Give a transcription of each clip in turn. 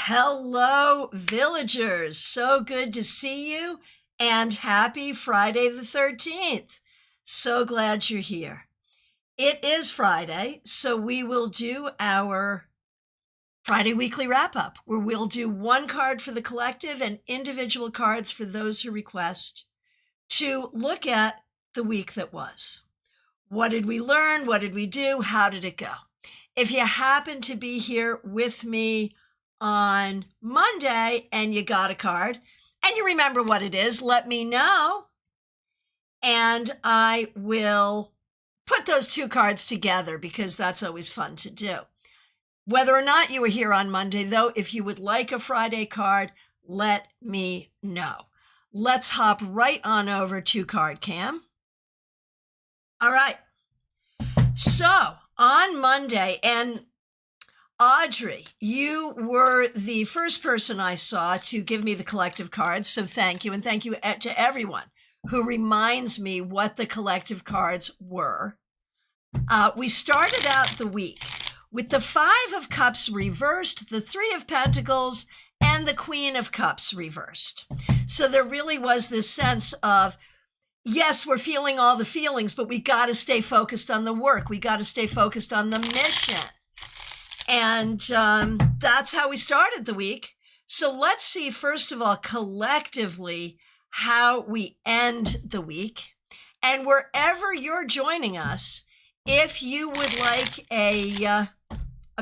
Hello, villagers. So good to see you and happy Friday the 13th. So glad you're here. It is Friday, so we will do our Friday weekly wrap up where we'll do one card for the collective and individual cards for those who request to look at the week that was. What did we learn? What did we do? How did it go? If you happen to be here with me on Monday and you got a card and you remember what it is, let me know. And I will put those two cards together because that's always fun to do. Whether or not you were here on Monday, though, if you would like a Friday card, let me know. Let's hop right on over to Card Cam. All right. So on Monday, and Audrey, you were the first person I saw to give me the collective cards, so thank you. And thank you to everyone who reminds me what the collective cards were. We started out the week with the Five of Cups reversed, the Three of Pentacles, and the Queen of Cups reversed. So there really was this sense of, yes, we're feeling all the feelings, but we got to stay focused on the work. We got to stay focused on the mission. And that's how we started the week. So let's see, first of all, collectively, how we end the week. And wherever you're joining us, if you would like a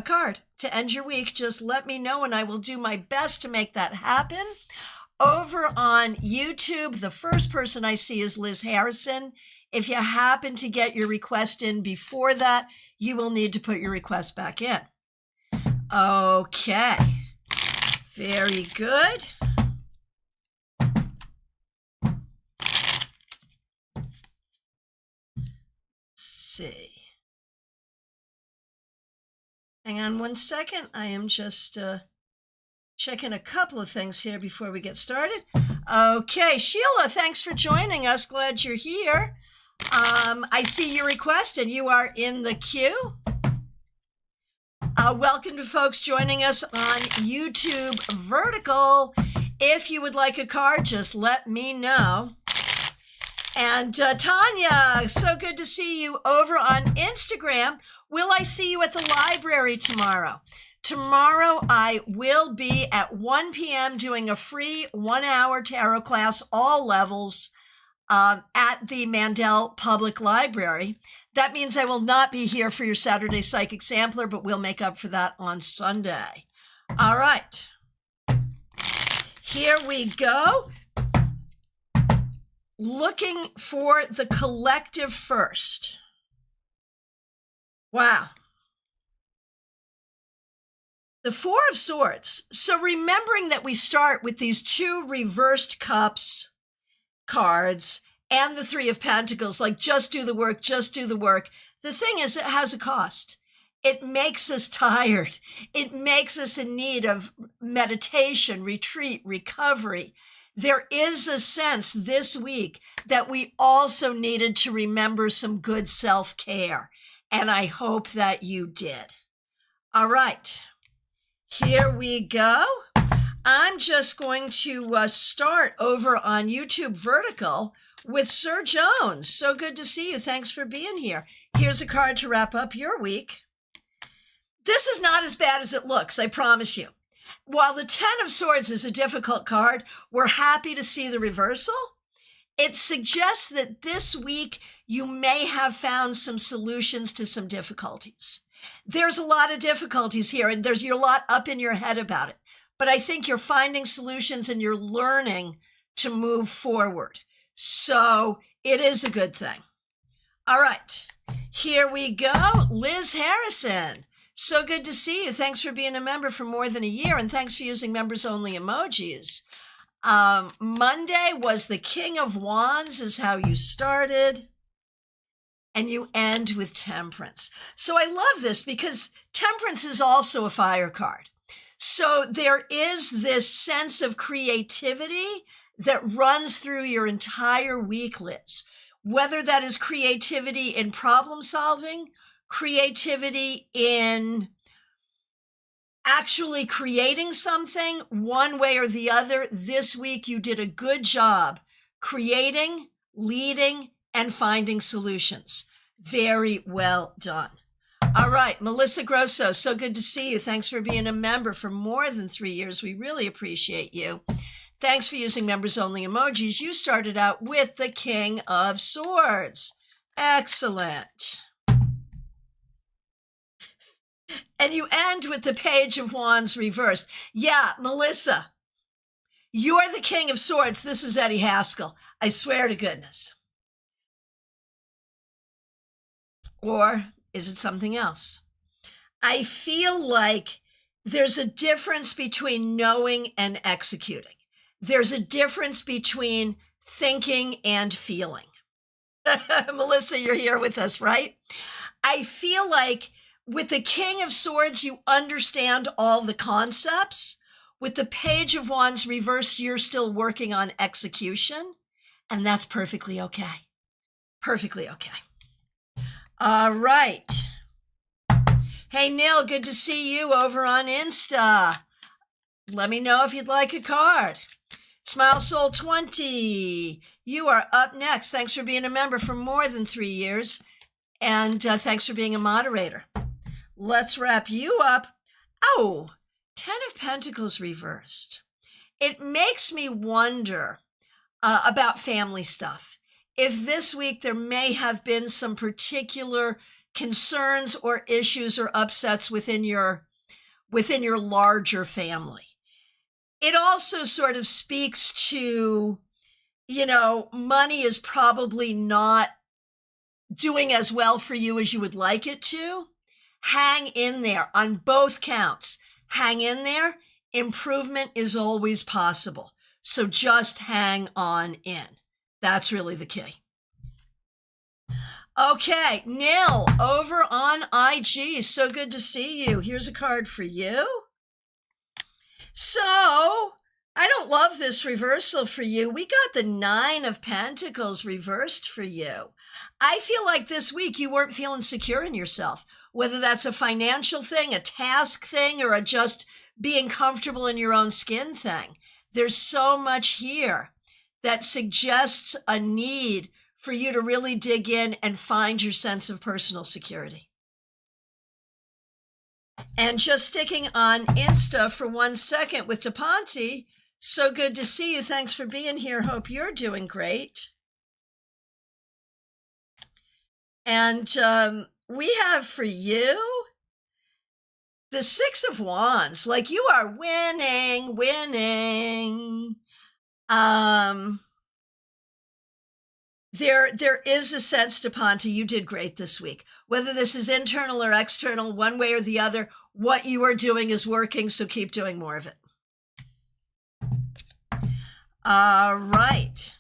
card to end your week, just let me know and I will do my best to make that happen. Over on YouTube, the first person I see is Liz Harrison. If you happen to get your request in before that, you will need to put your request back in. Okay, very good. Let's see. Hang on one second. I am just checking a couple of things here before we get started. Okay, Sheila, thanks for joining us. Glad you're here. I see your request and you are in the queue. Welcome to folks joining us on YouTube Vertical. If you would like a card, just let me know. And Tanya, so good to see you over on Instagram. Will I see you at the library tomorrow? Tomorrow, I will be at 1 p.m. doing a free 1-hour tarot class, all levels, at the Mandel Public Library. That means I will not be here for your Saturday Psychic Sampler, but we'll make up for that on Sunday. All right. Here we go. Looking for the collective first. Wow. The Four of Swords. So remembering that we start with these two reversed cups cards and the Three of Pentacles, like just do the work, just do the work. The thing is, it has a cost. It makes us tired. It makes us in need of meditation, retreat, recovery. There is a sense this week that we also needed to remember some good self-care. And I hope that you did. All right. Here we go. I'm just going to start over on YouTube Vertical with Sir Jones. So good to see you. Thanks for being here. Here's a card to wrap up your week. This is not as bad as it looks, I promise you. While the Ten of Swords is a difficult card, we're happy to see the reversal. It suggests that this week you may have found some solutions to some difficulties. There's a lot of difficulties here, and there's a lot up in your head about it. But I think you're finding solutions and you're learning to move forward. So it is a good thing. All right, here we go. Liz Harrison. So good to see you. Thanks for being a member for more than a year, and thanks for using members-only emojis. Monday was the King of Wands is how you started. And you end with Temperance. So I love this because Temperance is also a fire card. So there is this sense of creativity that runs through your entire week, Liz. Whether that is creativity in problem solving, creativity in actually creating something one way or the other. This week, you did a good job creating, leading, and finding solutions. Very well done. All right, Melissa Grosso, so good to see you. Thanks for being a member for more than 3 years. We really appreciate you. Thanks for using members-only emojis. You started out with the King of Swords. Excellent. And you end with the Page of Wands reversed. Yeah, Melissa, you're the King of Swords. This is Eddie Haskell. I swear to goodness. Or is it something else? I feel like there's a difference between knowing and executing. There's a difference between thinking and feeling. Melissa, you're here with us, right? I feel like with the King of Swords, you understand all the concepts. With the Page of Wands reversed, you're still working on execution, and that's perfectly okay. Perfectly okay. All right. Hey, Neil, good to see you over on Insta. Let me know if you'd like a card. Smile Soul 20, you are up next. Thanks for being a member for more than 3 years, and thanks for being a moderator. Let's wrap you up. Oh, 10 of Pentacles reversed. It makes me wonder about family stuff. If this week there may have been some particular concerns or issues or upsets within your larger family. It also sort of speaks to, money is probably not doing as well for you as you would like it to. Hang in there on both counts. Hang in there. Improvement is always possible. So just hang on in. That's really the key. Okay, Nil, over on IG. So good to see you. Here's a card for you. So, I don't love this reversal for you. We got the 9 of Pentacles reversed for you. I feel like this week you weren't feeling secure in yourself, whether that's a financial thing, a task thing, or a just being comfortable in your own skin thing. There's so much here that suggests a need for you to really dig in and find your sense of personal security. And just sticking on Insta for 1 second with DePonte, so good to see you. Thanks for being here. Hope you're doing great. And we have for you the 6 of Wands. Like, you are winning. There is a sense, DePonte, you did great this week. Whether this is internal or external, one way or the other, what you are doing is working, so keep doing more of it. All right.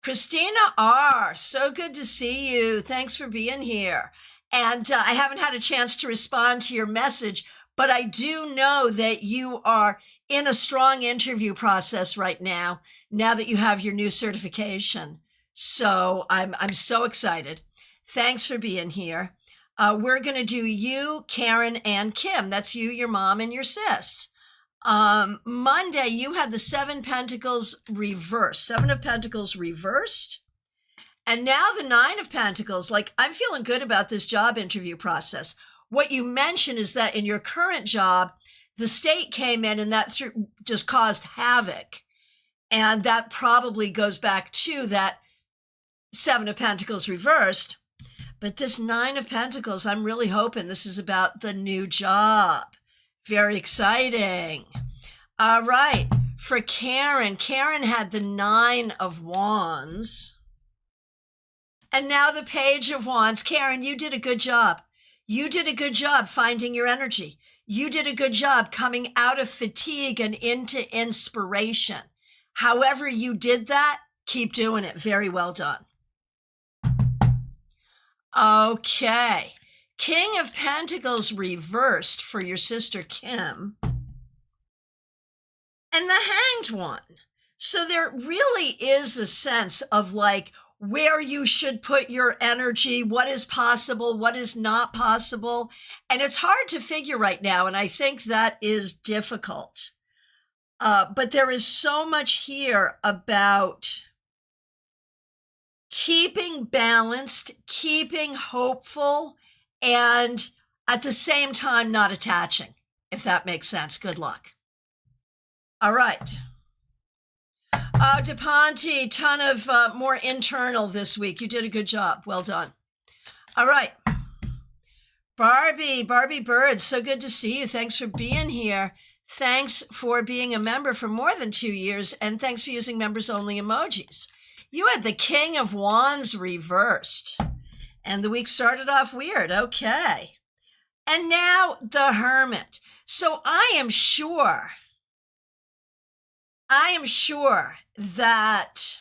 Christina R., so good to see you. Thanks for being here. And I haven't had a chance to respond to your message, but I do know that you are in a strong interview process right now that you have your new certification. So I'm so excited. Thanks for being here. We're going to do you, Karen, and Kim. That's you, your mom, and your sis. Monday, you had the 7 Pentacles reversed. 7 of Pentacles reversed. And now the 9 of Pentacles. Like, I'm feeling good about this job interview process. What you mentioned is that in your current job, the state came in and that just caused havoc. And that probably goes back to that 7 of Pentacles reversed. But this 9 of Pentacles, I'm really hoping this is about the new job. Very exciting. All right. For Karen had the 9 of Wands. And now the Page of Wands. Karen, you did a good job. You did a good job finding your energy. You did a good job coming out of fatigue and into inspiration. However you did that, keep doing it. Very well done. Okay. King of Pentacles reversed for your sister Kim. And the Hanged One. So there really is a sense of like where you should put your energy, what is possible, what is not possible. And it's hard to figure right now. And I think that is difficult. But there is so much here about keeping balanced, keeping hopeful, and at the same time not attaching, if that makes sense. Good luck. All right. DePonte, ton of more internal this week. You did a good job. Well done. All right. Barbie Bird, so good to see you. Thanks for being here. Thanks for being a member for more than 2 years, and thanks for using members-only emojis. You had the King of Wands reversed, and the week started off weird. Okay. And now the Hermit. So I am sure that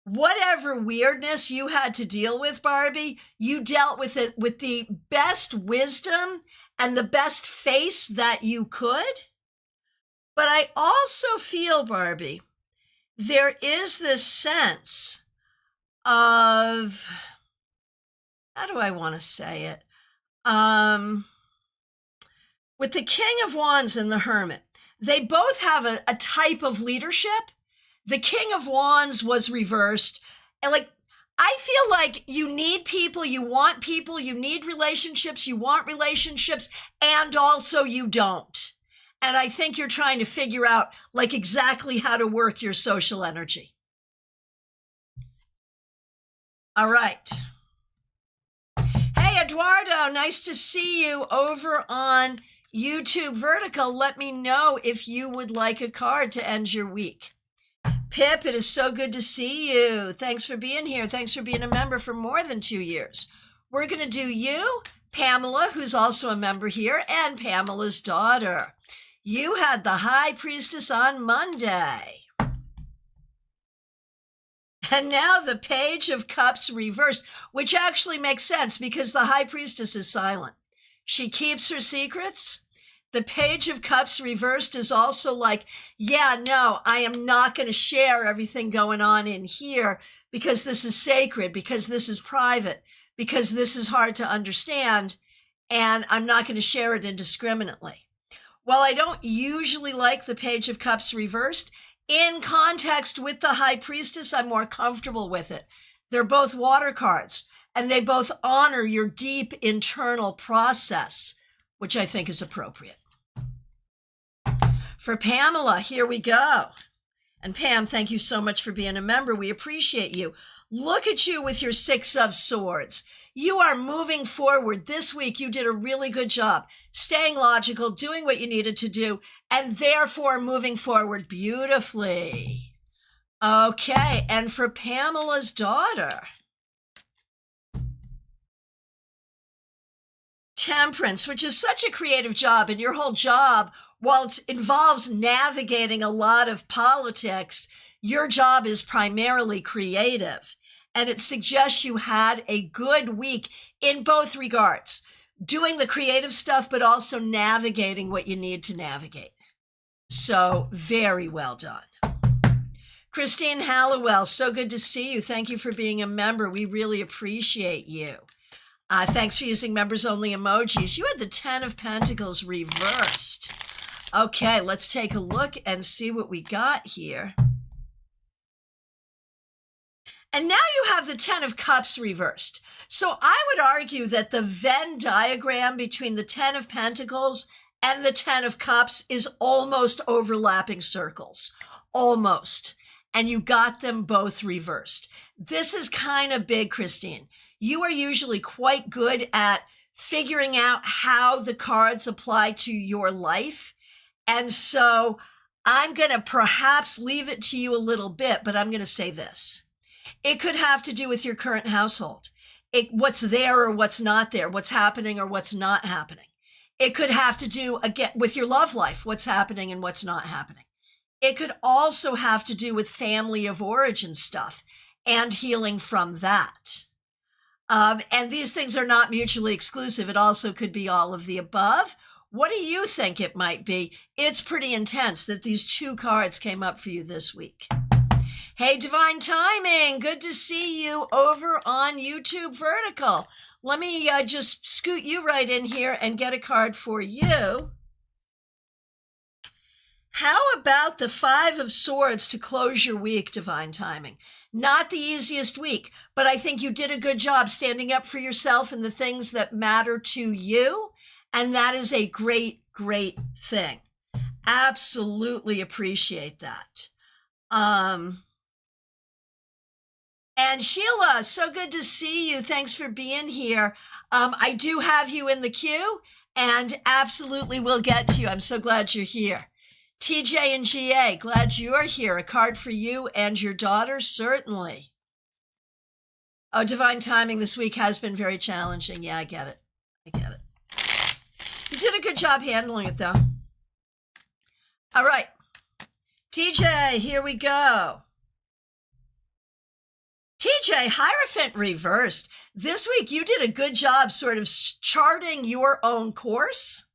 whatever weirdness you had to deal with, Barbie, you dealt with it with the best wisdom and the best face that you could. But I also feel, Barbie, there is this sense of, how do I want to say it? With the King of Wands and the Hermit, they both have a type of leadership. The King of Wands was reversed. And I feel like you need people, you want people, you need relationships, you want relationships, and also you don't. And I think you're trying to figure out exactly how to work your social energy. All right. Hey, Eduardo, nice to see you over on YouTube Vertical. Let me know if you would like a card to end your week. Pip, it is so good to see you. Thanks for being here. Thanks for being a member for more than 2 years. We're going to do you, Pamela, who's also a member here, and Pamela's daughter. You had the High Priestess on Monday. And now the Page of Cups reversed, which actually makes sense because the High Priestess is silent. She keeps her secrets. The Page of Cups reversed is also yeah, no, I am not going to share everything going on in here because this is sacred, because this is private, because this is hard to understand, and I'm not going to share it indiscriminately. While I don't usually like the Page of Cups reversed, in context with the High Priestess, I'm more comfortable with it. They're both water cards, and they both honor your deep internal process, which I think is appropriate. For Pamela, here we go. And Pam, thank you so much for being a member. We appreciate you. Look at you with your Six of Swords. You are moving forward. This week, you did a really good job staying logical, doing what you needed to do, and therefore moving forward beautifully. Okay, and for Pamela's daughter, Temperance, which is such a creative job, and your whole job, while it involves navigating a lot of politics, your job is primarily creative. And it suggests you had a good week in both regards, doing the creative stuff, but also navigating what you need to navigate. So very well done. Christine Hallowell, so good to see you. Thank you for being a member. We really appreciate you. Thanks for using members-only emojis. You had the 10 of Pentacles reversed. Okay, let's take a look and see what we got here. And now you have the 10 of Cups reversed. So I would argue that the Venn diagram between the 10 of Pentacles and the 10 of Cups is almost overlapping circles. Almost. And you got them both reversed. This is kind of big, Christine. You are usually quite good at figuring out how the cards apply to your life. And so I'm going to perhaps leave it to you a little bit, but I'm going to say this. It could have to do with your current household. What's there or what's not there, what's happening or what's not happening. It could have to do, again, with your love life, what's happening and what's not happening. It could also have to do with family of origin stuff and healing from that. And these things are not mutually exclusive. It also could be all of the above. What do you think it might be? It's pretty intense that these two cards came up for you this week. Hey, Divine Timing, good to see you over on YouTube Vertical. Let me just scoot you right in here and get a card for you. How about the Five of Swords to close your week, Divine Timing? Not the easiest week, but I think you did a good job standing up for yourself and the things that matter to you, and that is a great, great thing. Absolutely appreciate that. And Sheila, so good to see you. Thanks for being here. I do have you in the queue and absolutely will get to you. I'm so glad you're here. TJ and GA, glad you're here. A card for you and your daughter, certainly. Oh, Divine Timing this week has been very challenging. Yeah, I get it. I get it. You did a good job handling it, though. All right. TJ, here we go. TJ, Hierophant reversed. This week, you did a good job sort of charting your own course,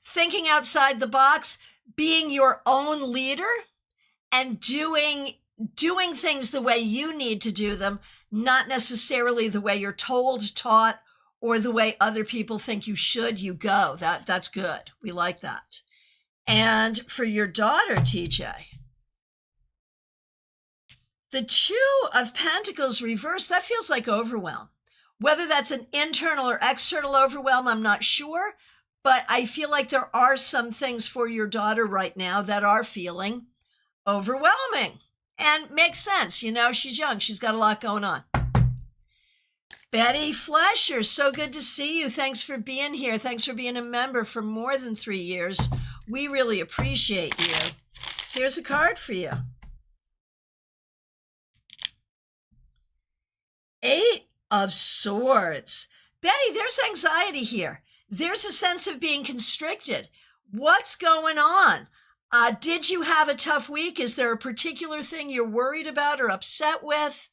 thinking outside the box, being your own leader, and doing things the way you need to do them, not necessarily the way you're told, taught, or the way other people think you should. You go. That's good. We like that. And for your daughter, TJ, the Two of Pentacles reversed, that feels like overwhelm. Whether that's an internal or external overwhelm, I'm not sure. But I feel like there are some things for your daughter right now that are feeling overwhelming. And makes sense. You know, she's young. She's got a lot going on. Betty Flesher, so good to see you. Thanks for being here. Thanks for being a member for more than 3 years. We really appreciate you. Here's a card for you. Eight of Swords. Betty, there's anxiety here. There's a sense of being constricted. What's going on? Did you have a tough week? Is there a particular thing you're worried about or upset with?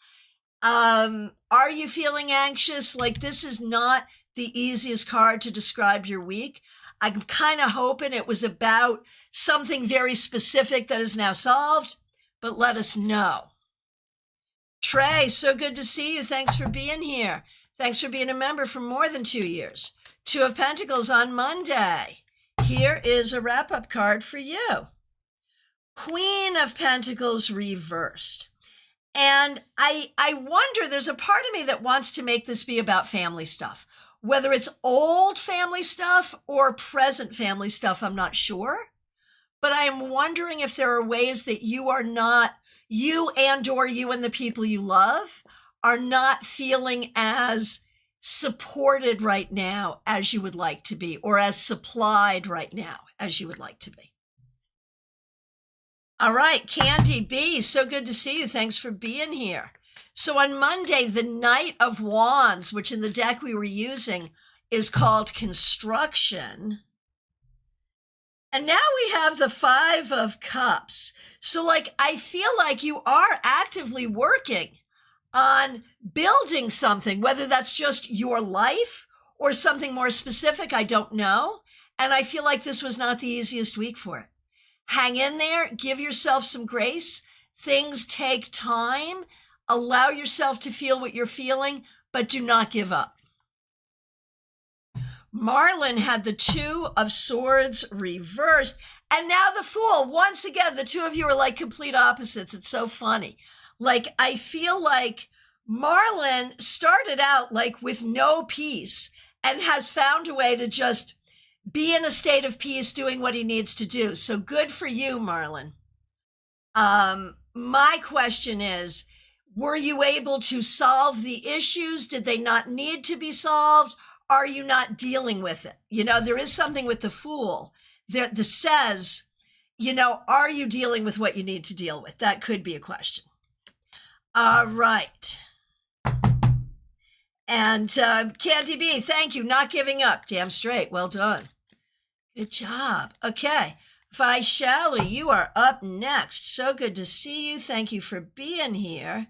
Are you feeling anxious? Like, this is not the easiest card to describe your week. I'm kind of hoping it was about something very specific that is now solved, but let us know. Trey, so good to see you. Thanks for being here. Thanks for being a member for more than 2 years. Two of Pentacles on Monday. Here is a wrap-up card for you. Queen of Pentacles reversed. And I wonder, there's a part of me that wants to make this be about family stuff. Whether it's old family stuff or present family stuff, I'm not sure. But I am wondering if there are ways that you and the people you love are not feeling as supported right now as you would like to be, or as supplied right now as you would like to be. All right, Candy B, so good to see you. Thanks for being here. So on Monday, the Knight of Wands, which in the deck we were using is called Construction. And now we have the Five of Cups. So I feel like you are actively working on building something, whether that's just your life or something more specific, I don't know. And I feel like this was not the easiest week for it. Hang in there, give yourself some grace. Things take time. Allow yourself to feel what you're feeling, but do not give up. Marlon had the Two of Swords reversed, and now the Fool. Once again, the two of you are like complete opposites. It's so funny. I feel like Marlon started out with no peace and has found a way to just be in a state of peace doing what he needs to do. So good for you, Marlon. My question is, were you able to solve the issues? Did they not need to be solved? Are you not dealing with it? There is something with the Fool that says, are you dealing with what you need to deal with? That could be a question. All right. And Candy B, thank you. Not giving up. Damn straight. Well done. Good job. Okay. Vaishali, you are up next. So good to see you. Thank you for being here.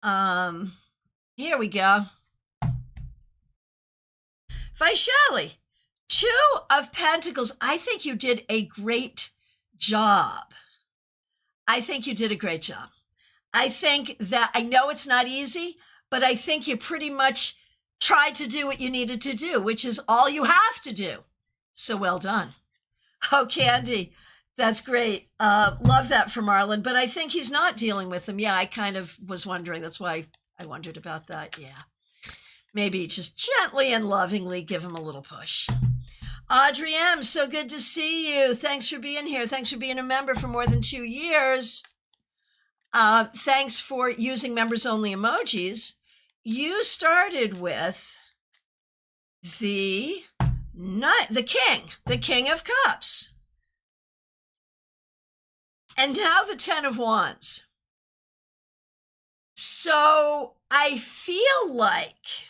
Here we go. Vaishali, Two of Pentacles. I think you did a great job. I think you did a great job. I think that I know it's not easy, but I think you pretty much tried to do what you needed to do, which is all you have to do. So well done. Oh, Candy, that's great. Love that for Marlon, but I think he's not dealing with them. Yeah, I kind of was wondering. That's why I wondered about that. Yeah. Maybe just gently and lovingly give him a little push. Audrey M., so good to see you. Thanks for being here. Thanks for being a member for more than 2 years. Thanks for using members-only emojis. You started with the King of Cups. And now the 10 of Wands. So I feel like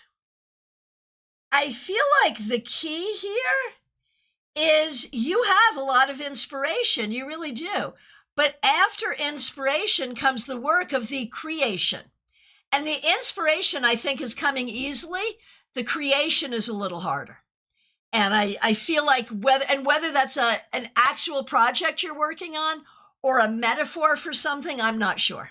the key here is you have a lot of inspiration. You really do. But after inspiration comes the work of the creation. And the inspiration, I think, is coming easily. The creation is a little harder. And I feel like whether that's an actual project you're working on or a metaphor for something, I'm not sure.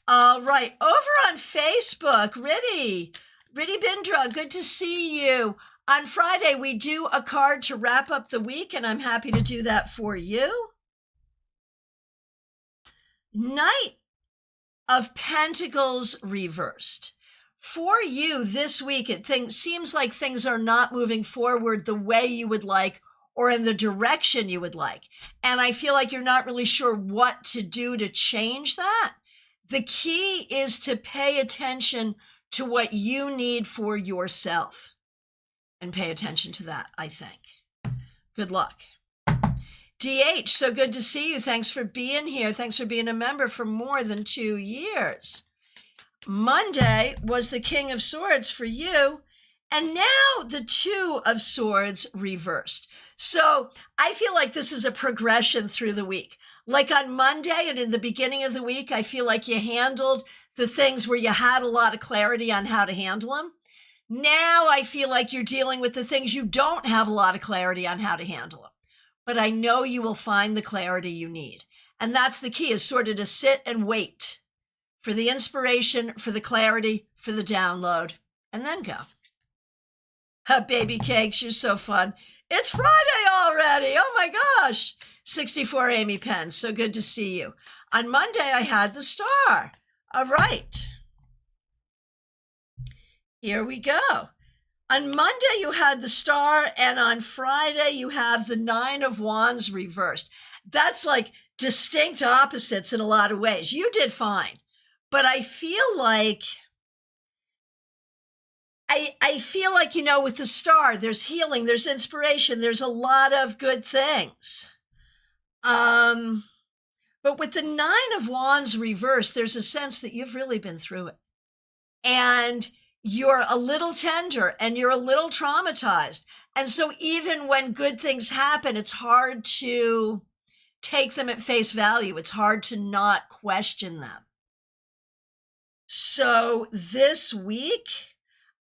All right, over on Facebook, Riddhi Bindra, good to see you. On Friday, we do a card to wrap up the week, and I'm happy to do that for you. Knight of Pentacles reversed. For you this week, seems like things are not moving forward the way you would like or in the direction you would like. And I feel like you're not really sure what to do to change that. The key is to pay attention to what you need for yourself and pay attention to that, I think. Good luck. DH, so good to see you. Thanks for being here. Thanks for being a member for more than 2 years. Monday was the King of Swords for you, and now the Two of Swords reversed. So I feel like this is a progression through the week. Like on Monday and in the beginning of the week, I feel like you handled the things where you had a lot of clarity on how to handle them. Now I feel like you're dealing with the things you don't have a lot of clarity on how to handle them. But I know you will find the clarity you need. And that's the key, is sort of to sit and wait for the inspiration, for the clarity, for the download, and then go. Baby cakes, you're so fun. It's Friday already. Oh my gosh. 64 Amy Penn, so good to see you. On Monday, I had the Star. All right. Here we go. On Monday, you had the Star, and on Friday, you have the Nine of Wands reversed. That's like distinct opposites in a lot of ways. You did fine, but I feel like, you know, with the Star, there's healing, there's inspiration, there's a lot of good things. But with the Nine of Wands reversed, there's a sense that you've really been through it. And you're a little tender and you're a little traumatized. And so even when good things happen, it's hard to take them at face value. It's hard to not question them. So this week,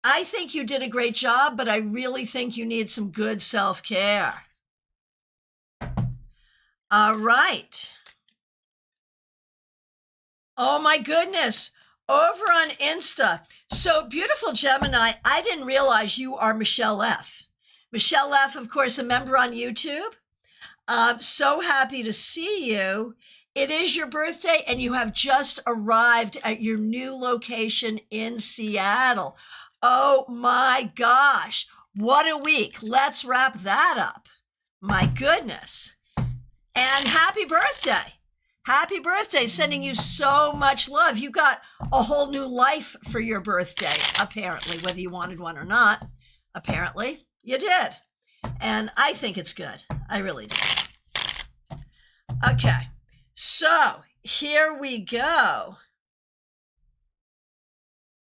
I think you did a great job, but I really think you need some good self-care. All right. Oh my goodness. Over on Insta. So beautiful Gemini, I didn't realize you are Michelle F. Michelle F., of course, a member on YouTube. So happy to see you. It is your birthday and you have just arrived at your new location in Seattle. Oh my gosh, what a week. Let's wrap that up. My goodness. And happy birthday. Happy birthday. Sending you so much love. You got a whole new life for your birthday, apparently, whether you wanted one or not. Apparently, you did. And I think it's good. I really do. Okay, so here we go.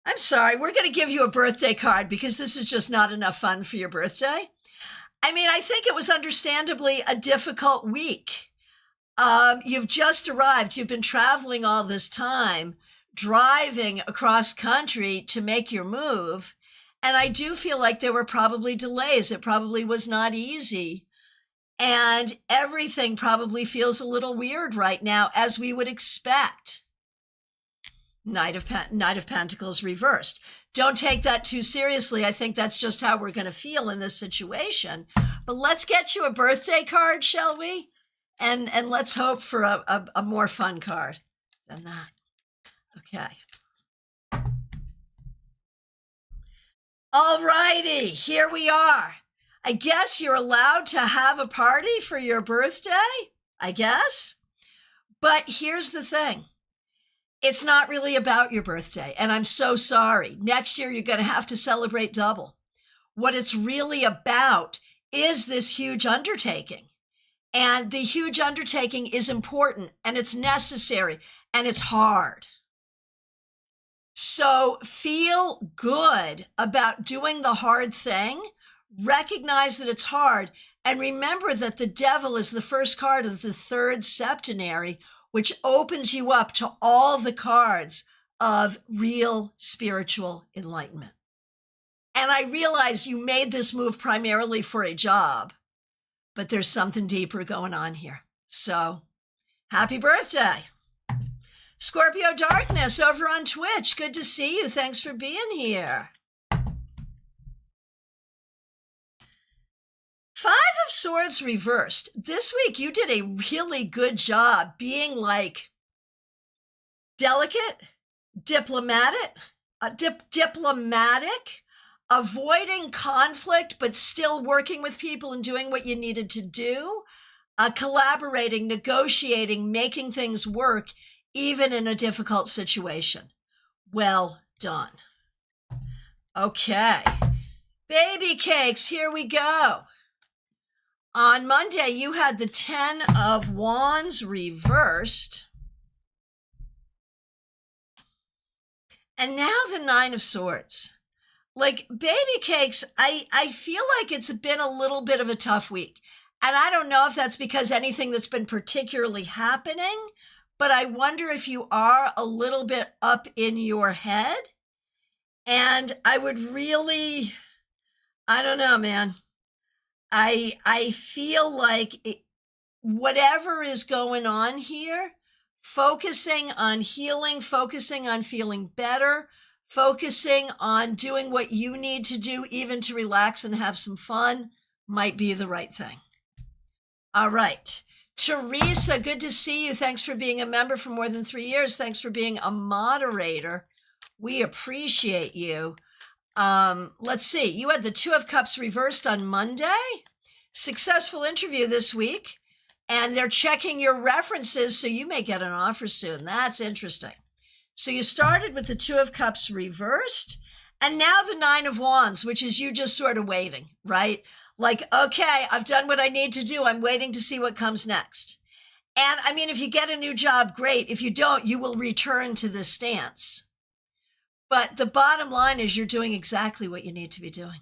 I'm sorry, we're going to give you a birthday card because this is just not enough fun for your birthday. I mean, I think it was understandably a difficult week. You've just arrived. You've been traveling all this time, driving across country to make your move. And I do feel like there were probably delays. It probably was not easy. And everything probably feels a little weird right now, as we would expect. Knight of Pentacles reversed. Don't take that too seriously. I think that's just how we're going to feel in this situation. But let's get you a birthday card, shall we? And let's hope for a more fun card than that. Okay. All righty, here we are. I guess you're allowed to have a party for your birthday, I guess. But here's the thing. It's not really about your birthday, and I'm so sorry. Next year, you're going to have to celebrate double. What it's really about is this huge undertaking. And the huge undertaking is important, and it's necessary, and it's hard. So feel good about doing the hard thing. Recognize that it's hard, and remember that the devil is the first card of the third septenary, which opens you up to all the cards of real spiritual enlightenment. And I realize you made this move primarily for a job, but there's something deeper going on here. So happy birthday. Scorpio Darkness over on Twitch. Good to see you. Thanks for being here. Five of Swords reversed. This week, you did a really good job being like delicate, diplomatic, avoiding conflict, but still working with people and doing what you needed to do, collaborating, negotiating, making things work, even in a difficult situation. Well done. Okay. Baby cakes, here we go. On Monday, you had the 10 of Wands reversed. And now the 9 of Swords. Like, baby cakes, I feel like it's been a little bit of a tough week. And I don't know if that's because anything that's been particularly happening, but I wonder if you are a little bit up in your head. And I would really, I don't know, man. I feel like whatever is going on here, focusing on healing, focusing on feeling better, focusing on doing what you need to do, even to relax and have some fun, might be the right thing. All right. Teresa, good to see you. Thanks for being a member for more than 3 years. Thanks for being a moderator. We appreciate you. Let's see. You had the 2 of Cups reversed on Monday. Successful interview this week. And they're checking your references, so you may get an offer soon. That's interesting. So you started with the 2 of Cups reversed, and now the 9 of Wands, which is you just sort of waiting, right? Like, okay, I've done what I need to do. I'm waiting to see what comes next. And I mean, if you get a new job, great. If you don't, you will return to this stance. But the bottom line is you're doing exactly what you need to be doing.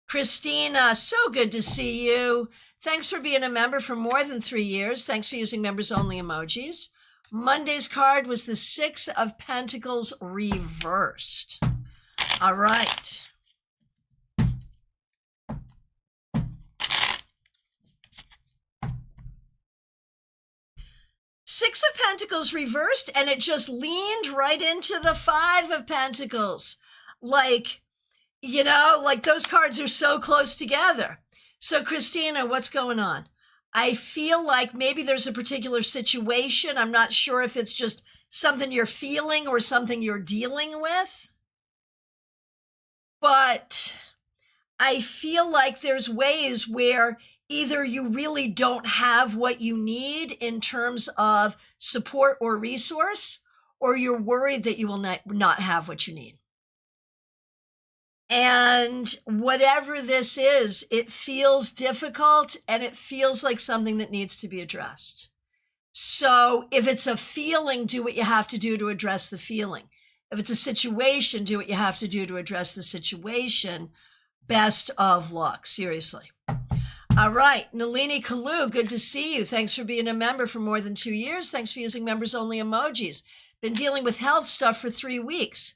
Christina, so good to see you. Thanks for being a member for more than 3 years. Thanks for using members-only emojis. Monday's card was the 6 of Pentacles reversed. All right. Six of Pentacles reversed, and it just leaned right into the 5 of Pentacles. Like, you know, like those cards are so close together. So, Christina, what's going on? I feel like maybe there's a particular situation. I'm not sure if it's just something you're feeling or something you're dealing with. But I feel like there's ways where either you really don't have what you need in terms of support or resource, or you're worried that you will not have what you need. And whatever this is, it feels difficult and it feels like something that needs to be addressed. So if it's a feeling, do what you have to do to address the feeling. If it's a situation, do what you have to do to address the situation. Best of luck, seriously. All right, Nalini Kalu, good to see you. Thanks for being a member for more than 2 years. Thanks for using members-only emojis. Been dealing with health stuff for 3 weeks.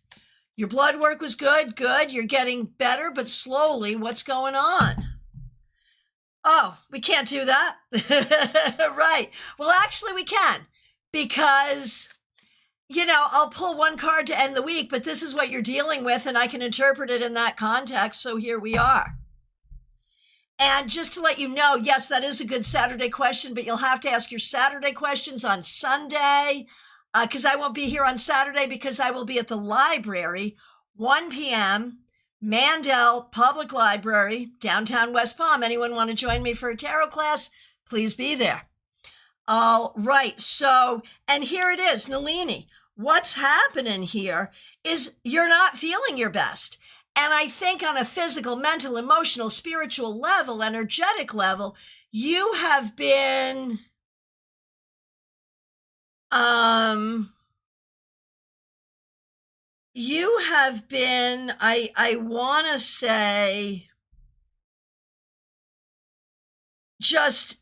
Your blood work was good. You're getting better, but slowly. What's going on? Oh, we can't do that. Right. Well, actually, we can, because, I'll pull one card to end the week, but this is what you're dealing with, and I can interpret it in that context. So here we are. And just to let you know, yes, that is a good Saturday question, but you'll have to ask your Saturday questions on Sunday, because I won't be here on Saturday, because I will be at the library, 1 p.m., Mandel Public Library, downtown West Palm. Anyone want to join me for a tarot class? Please be there. All right. So, and here it is, Nalini. What's happening here is you're not feeling your best. And I think on a physical, mental, emotional, spiritual level, energetic level, you have been, I want to say, just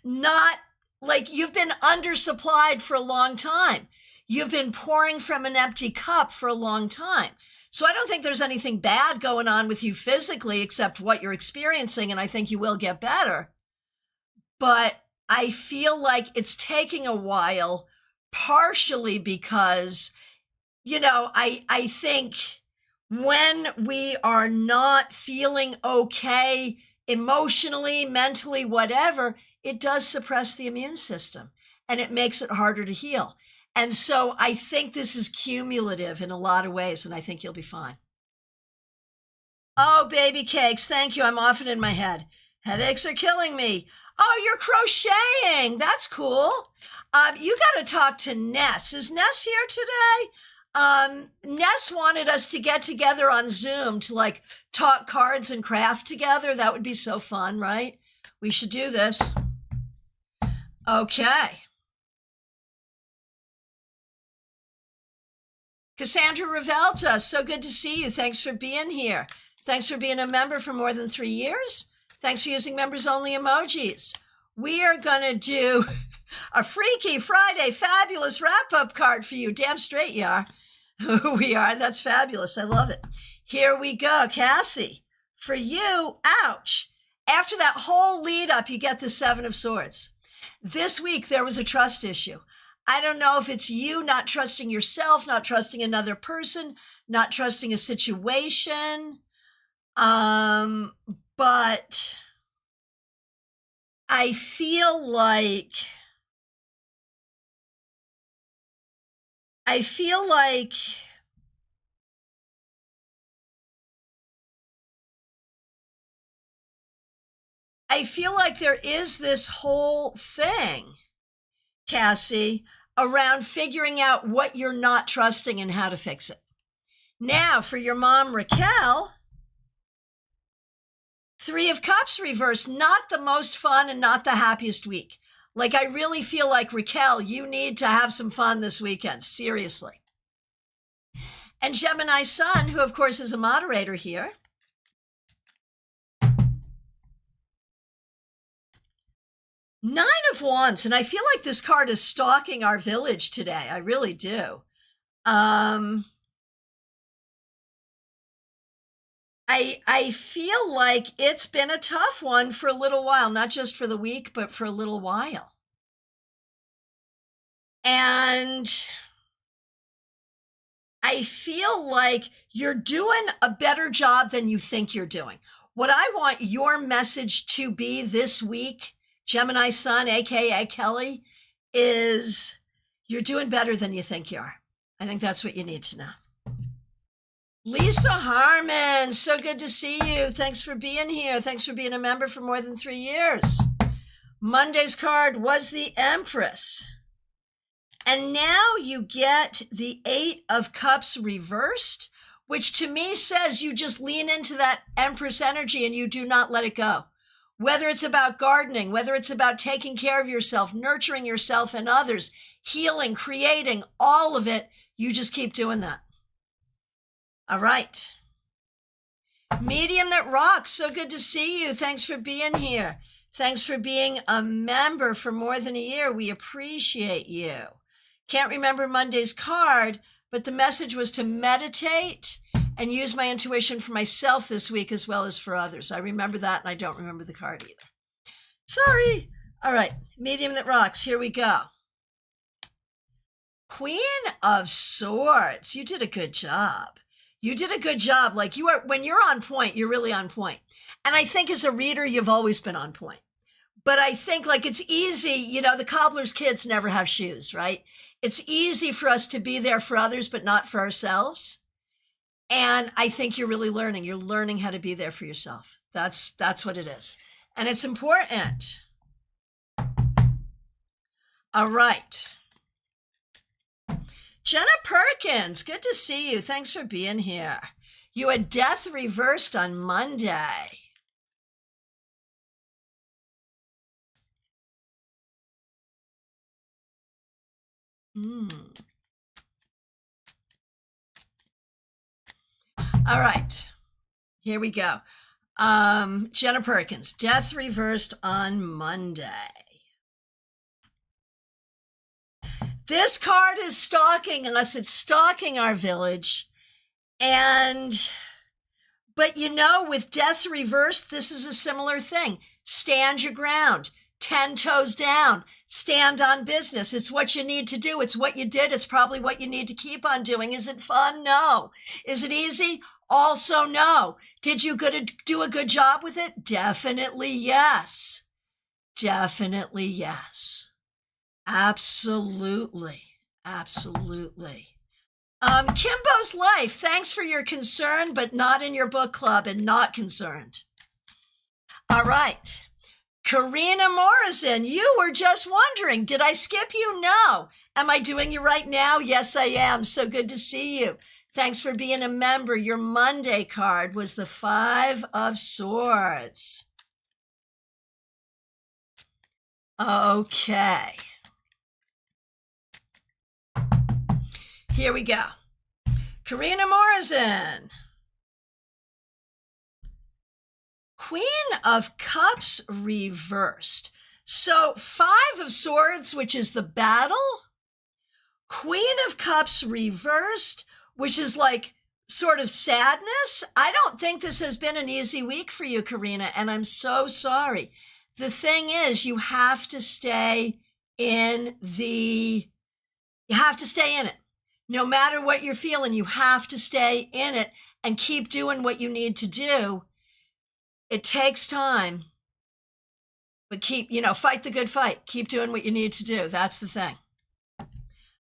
not, like, you've been undersupplied for a long time. You've been pouring from an empty cup for a long time. So I don't think there's anything bad going on with you physically except what you're experiencing, and I think you will get better. But I feel like it's taking a while, partially because, I think when we are not feeling okay emotionally, mentally, whatever, it does suppress the immune system and it makes it harder to heal. And so I think this is cumulative in a lot of ways, and I think you'll be fine. Oh, baby cakes, thank you. I'm often in my head. Headaches are killing me. Oh, you're crocheting. That's cool. You got to talk to Ness. Is Ness here today? Ness wanted us to get together on Zoom to talk cards and craft together. That would be so fun, right? We should do this. Okay. Cassandra Revelta, so good to see you. Thanks for being here. Thanks for being a member for more than 3 years. Thanks for using members only emojis. We are going to do a Freaky Friday fabulous wrap-up card for you. Damn straight you are. We are. That's fabulous. I love it. Here we go, Cassie. For you, ouch. After that whole lead up, you get the 7 of Swords. This week, there was a trust issue. I don't know if it's you not trusting yourself, not trusting another person, not trusting a situation. But I feel like there is this whole thing, Cassie, around figuring out what you're not trusting and how to fix it. Now, for your mom, Raquel, 3 of Cups reversed, not the most fun and not the happiest week. I really feel like, Raquel, you need to have some fun this weekend, seriously. And Gemini Sun, who of course is a moderator here, 9 of Wands, and I feel like this card is stalking our village today. I really do. I feel like it's been a tough one for a little while, not just for the week, but for a little while. And I feel like you're doing a better job than you think you're doing. What I want your message to be this week, Gemini Sun, aka Kelly, is you're doing better than you think you are. I think that's what you need to know. Lisa Harmon, so good to see you. Thanks for being here. Thanks for being a member for more than 3 years. Monday's card was the Empress. And now you get the 8 of Cups reversed, which to me says you just lean into that Empress energy and you do not let it go. Whether it's about gardening, whether it's about taking care of yourself, nurturing yourself and others, healing, creating, all of it, you just keep doing that. All right. Medium that rocks. So good to see you. Thanks for being here. Thanks for being a member for more than a year. We appreciate you. Can't remember Monday's card, but the message was to meditate and use my intuition for myself this week as well as for others. I remember that, and I don't remember the card either. Sorry. All right. Medium that rocks. Here we go. Queen of Swords. You did a good job. You did a good job. Like you are, when you're on point, you're really on point. And I think as a reader, you've always been on point. But I think like it's easy, you know, the cobbler's kids never have shoes, right? It's easy for us to be there for others, but not for ourselves. And I think you're really learning. You're learning how to be there for yourself. That's what it is. And it's important. All right. Jenna Perkins, good to see you. Thanks for being here. You had death reversed on Monday. All right, here we go. Jenna Perkins, death reversed on Monday. This card is stalking us. It's stalking our village. But you know, with death reversed, this is a similar thing. Stand your ground, 10 toes down, stand on business. It's what you need to do. It's what you did. It's probably what you need to keep on doing. Is it fun? No. Is it easy? Also, no. Did you do a good job with it? Definitely yes. Definitely yes. Absolutely. Absolutely. Kimbo's Life, thanks for your concern, but not in your book club and not concerned. All right. Karina Morrison, you were just wondering, did I skip you? No. Am I doing you right now? Yes, I am. So good to see you. Thanks for being a member. Your Monday card was the 5 of Swords. Okay. Here we go. Karina Morrison. Queen of Cups reversed. So 5 of Swords, which is the battle. Queen of Cups reversed, which is like sort of sadness. I don't think this has been an easy week for you, Karina, and I'm so sorry. The thing is, you have to stay in it. No matter what you're feeling, you have to stay in it and keep doing what you need to do. It takes time, but fight the good fight. Keep doing what you need to do. That's the thing.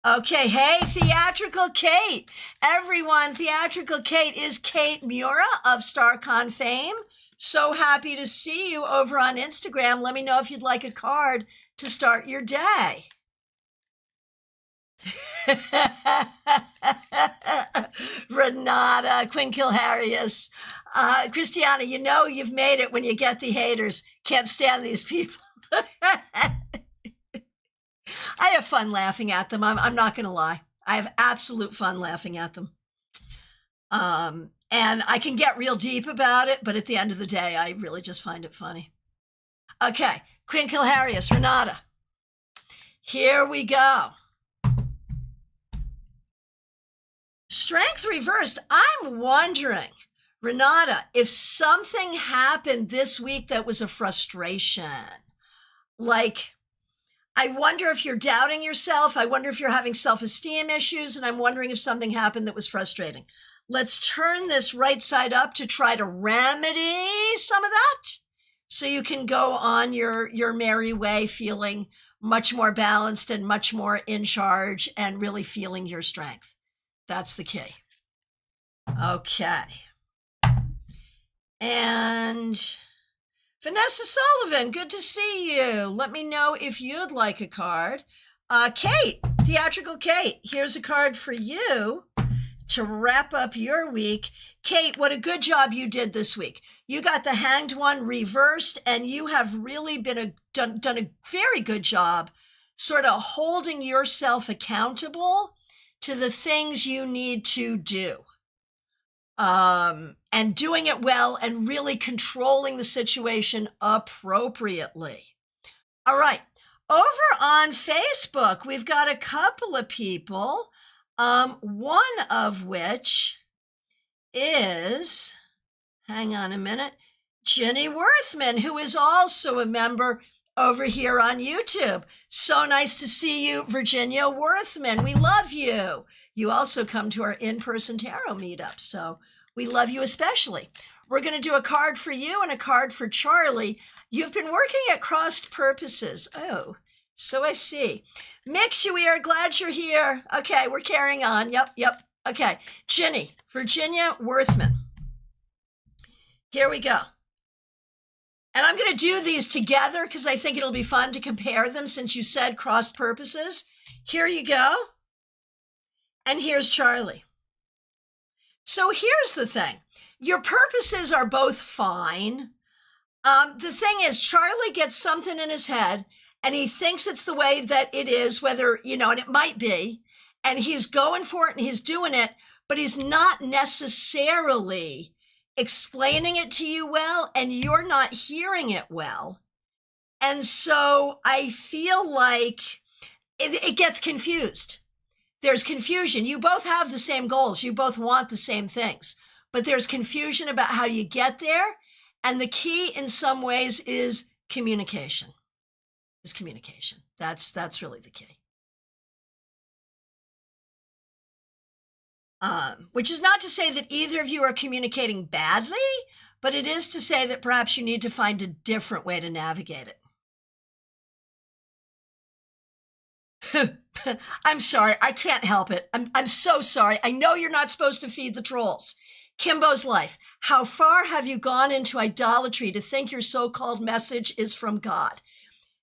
Okay, hey, Theatrical Kate. Everyone, Theatrical Kate is Kate Mura of StaarCon fame. So happy to see you over on Instagram. Let me know if you'd like a card to start your day. Renata, Quinn Kilharius, Christiana, you know you've made it when you get the haters. Can't stand these people. I have fun laughing at them. I'm not going to lie. I have absolute fun laughing at them. And I can get real deep about it, but at the end of the day, I really just find it funny. Okay, Quinn Kilharius, Renata. Here we go. Strength reversed. I'm wondering, Renata, if something happened this week that was a frustration. Like, I wonder if you're doubting yourself. I wonder if you're having self-esteem issues. And I'm wondering if something happened that was frustrating. Let's turn this right side up to try to remedy some of that. So you can go on your merry way, feeling much more balanced and much more in charge and really feeling your strength. That's the key. Okay. And Vanessa Sullivan, good to see you. Let me know if you'd like a card. Kate, Theatrical Kate, here's a card for you to wrap up your week. Kate, what a good job you did this week. You got the Hanged One reversed, and you have really been done a very good job sort of holding yourself accountable to the things you need to do. And doing it well and really controlling the situation appropriately. All right. Over on Facebook, we've got a couple of people, one of which is, hang on a minute, Jenny Worthman, who is also a member over here on YouTube. So nice to see you, Virginia Worthman. We love you. You also come to our in-person tarot meetup, so we love you especially. We're going to do a card for you and a card for Charlie. You've been working at crossed purposes. Oh, so I see. Mix, we are glad you're here. Okay, we're carrying on. Yep. Okay, Jenny, Virginia Worthman. Here we go. And I'm going to do these together because I think it'll be fun to compare them since you said crossed purposes. Here you go. And here's Charlie. So here's the thing. Your purposes are both fine. The thing is, Charlie gets something in his head and he thinks it's the way that it is, whether, and it might be, and he's going for it and he's doing it, but he's not necessarily explaining it to you well, and you're not hearing it well. And so I feel like it gets confused. There's confusion. You both have the same goals. You both want the same things, but there's confusion about how you get there. And the key in some ways is communication. That's really the key. Which is not to say that either of you are communicating badly, but it is to say that perhaps you need to find a different way to navigate it. I'm sorry. I can't help it. I'm so sorry. I know you're not supposed to feed the trolls. Kimbo's life. How far have you gone into idolatry to think your so-called message is from God?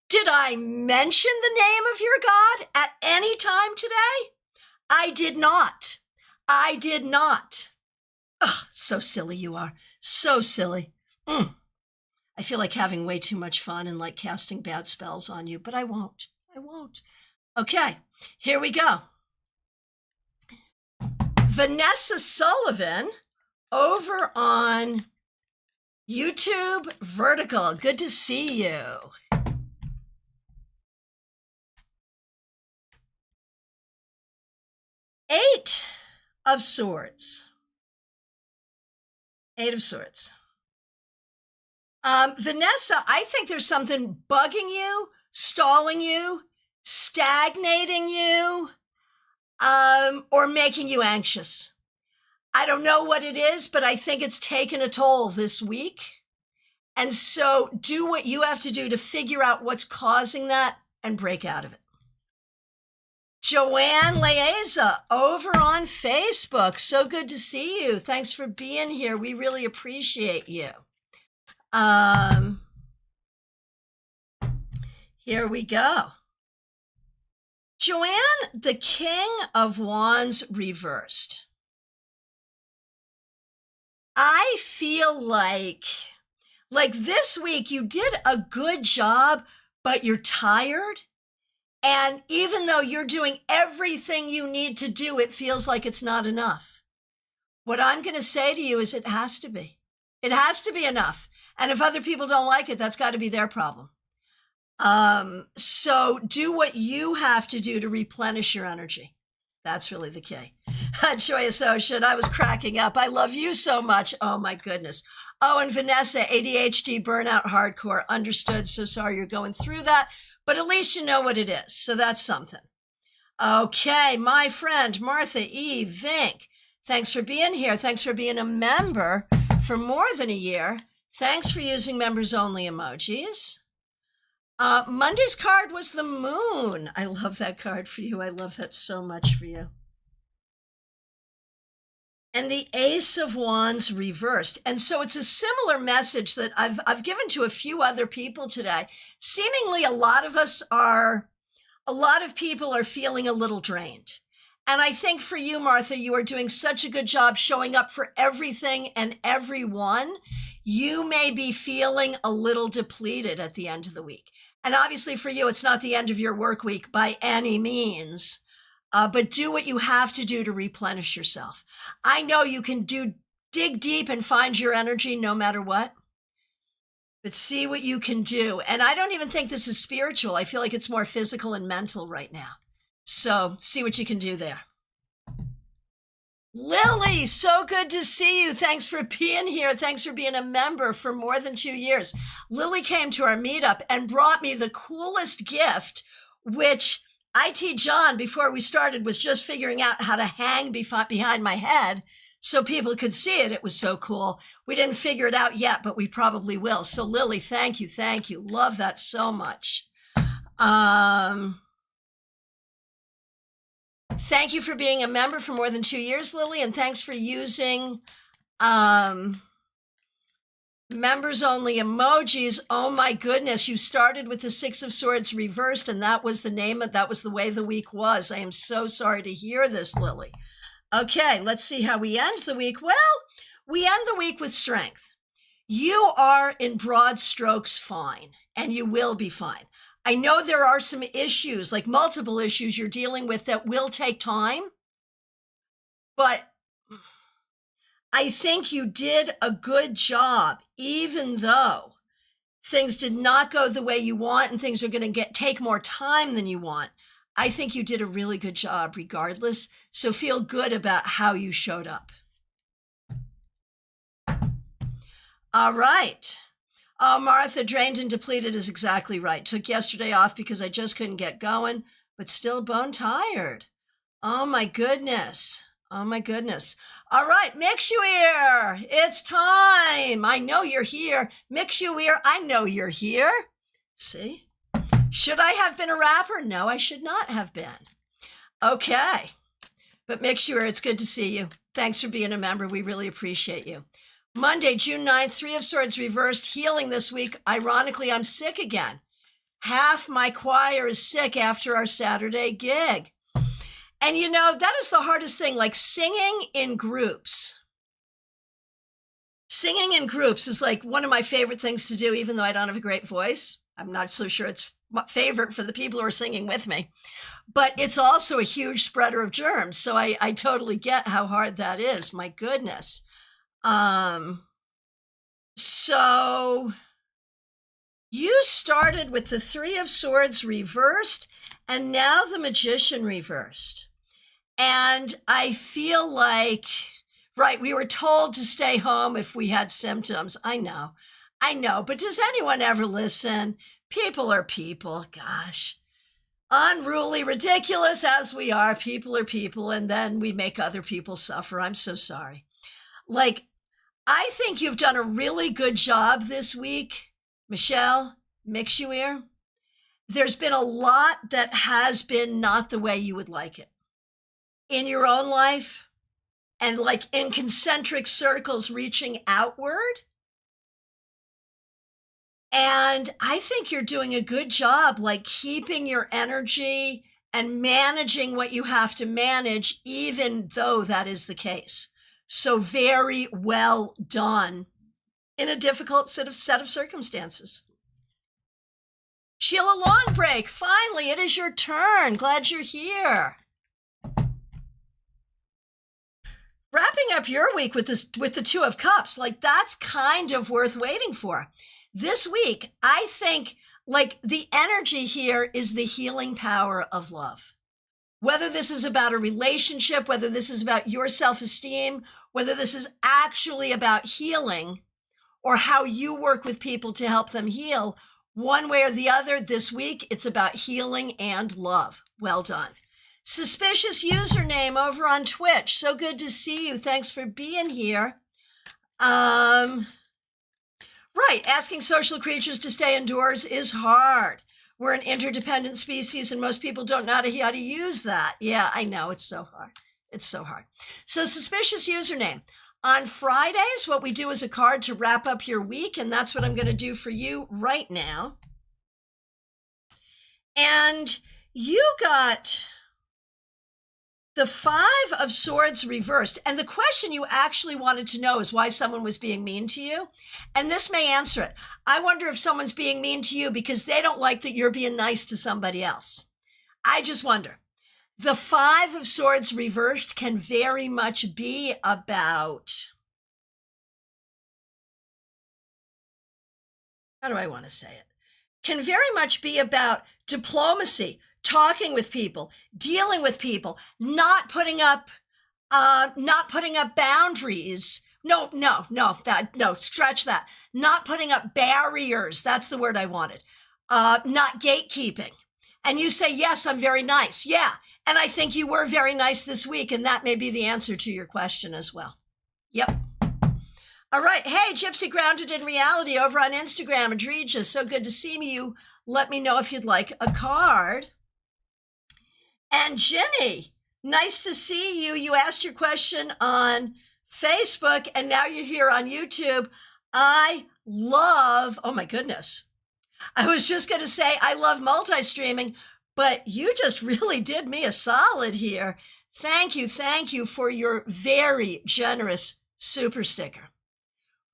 Did I mention the name of your God at any time today? I did not. Ugh, so silly you are. So silly. I feel like having way too much fun and like casting bad spells on you, but I won't. Okay, here we go. Vanessa Sullivan over on YouTube Vertical. Good to see you. Eight of Swords. Vanessa, I think there's something bugging you, stalling you, stagnating you, or making you anxious. I don't know what it is, but I think it's taken a toll this week. And so do what you have to do to figure out what's causing that and break out of it. Joanne Leeza over on Facebook. So good to see you. Thanks for being here. We really appreciate you. Here we go. Joanne, the King of Wands reversed. I feel like this week you did a good job, but you're tired. And even though you're doing everything you need to do, it feels like it's not enough. What I'm going to say to you is it has to be. It has to be enough. And if other people don't like it, that's got to be their problem. So do what you have to do to replenish your energy. That's really the key. Joyous Ocean, I was cracking up. I love you so much. Oh, my goodness. Oh, and Vanessa, ADHD, burnout, hardcore. Understood. So sorry you're going through that. But at least you know what it is. So that's something. Okay, my friend, Martha E. Vink. Thanks for being here. Thanks for being a member for more than a year. Thanks for using members only emojis. Monday's card was the moon. I love that card for you. I love that so much for you. And the Ace of Wands reversed. And so it's a similar message that I've given to a few other people today. Seemingly a lot of people are feeling a little drained. And I think for you, Martha, you are doing such a good job showing up for everything and everyone. You may be feeling a little depleted at the end of the week. And obviously for you, it's not the end of your work week by any means. But do what you have to do to replenish yourself. I know you can dig deep and find your energy no matter what, but see what you can do. And I don't even think this is spiritual. I feel like it's more physical and mental right now. So see what you can do there. Lily, so good to see you. Thanks for being here. Thanks for being a member for more than 2 years. Lily came to our meetup and brought me the coolest gift, which IT John, before we started, was just figuring out how to hang behind my head so people could see it. It was so cool. We didn't figure it out yet, but we probably will. So Lily, thank you. Thank you. Love that so much. Thank you for being a member for more than 2 years, Lily, and thanks for using members only emojis. Oh my goodness, you started with the Six of Swords reversed, and that was the way the week was. I am so sorry to hear this, Lily. Okay, let's see how we end the week. Well, we end the week with strength. You are in broad strokes fine, and you will be fine. I know there are some issues, like multiple issues you're dealing with that will take time, but I think you did a good job, even though things did not go the way you want and things are going to take more time than you want. I think you did a really good job regardless, so feel good about how you showed up. All right. Oh, Martha, drained and depleted is exactly right. Took yesterday off because I just couldn't get going, but still bone tired. Oh my goodness. Oh my goodness. All right, Mix You Ear, it's time. I know you're here. Mix You Ear, I know you're here. See? Should I have been a rapper? No, I should not have been. Okay. But Mix You Ear, it's good to see you. Thanks for being a member. We really appreciate you. Monday, June 9th, Three of Swords reversed, healing this week. Ironically, I'm sick again. Half my choir is sick after our Saturday gig. And you know, that is the hardest thing, like singing in groups. Singing in groups is like one of my favorite things to do, even though I don't have a great voice. I'm not so sure it's my favorite for the people who are singing with me. But it's also a huge spreader of germs. So I totally get how hard that is. My goodness. So you started with the Three of Swords reversed and now the Magician reversed. And I feel like, right, we were told to stay home if we had symptoms. I know, but does anyone ever listen? People are people, gosh. Unruly, ridiculous as we are, people are people, and then we make other people suffer. I'm so sorry. Like, I think you've done a really good job this week, Michelle, Mix You Ear. There's been a lot that has been not the way you would like it in your own life and like in concentric circles reaching outward. And I think you're doing a good job, like keeping your energy and managing what you have to manage, even though that is the case. So very well done in a difficult set of circumstances. Sheila Longbreak, finally, it is your turn. Glad you're here. Wrapping up your week with the Two of Cups, like that's kind of worth waiting for. This week, I think like the energy here is the healing power of love. Whether this is about a relationship, whether this is about your self-esteem, whether this is actually about healing or how you work with people to help them heal, one way or the other, this week, it's about healing and love. Well done. Suspicious username over on Twitch. So good to see you. Thanks for being here. Right, asking social creatures to stay indoors is hard. We're an interdependent species and most people don't know how to use that. Yeah, I know, it's so hard. It's so hard. So suspicious username. On Fridays, what we do is a card to wrap up your week, and that's what I'm going to do for you right now. And you got the Five of Swords reversed. And the question you actually wanted to know is why someone was being mean to you. And this may answer it. I wonder if someone's being mean to you because they don't like that you're being nice to somebody else. I just wonder. The Five of Swords reversed can very much be about, how do I want to say it? Can very much be about diplomacy, talking with people, dealing with people, not putting up Not putting up boundaries. No, scratch that. Not putting up barriers. That's the word I wanted. Not gatekeeping. And you say, yes, I'm very nice. Yeah. And I think you were very nice this week. And that may be the answer to your question as well. Yep. All right. Hey, Gypsy Grounded in Reality over on Instagram. Adrija, so good to see you. Let me know if you'd like a card. And Ginny, nice to see you. You asked your question on Facebook and now you're here on YouTube. I love, oh my goodness. I was just going to say I love multi-streaming, but you just really did me a solid here. Thank you for your very generous super sticker.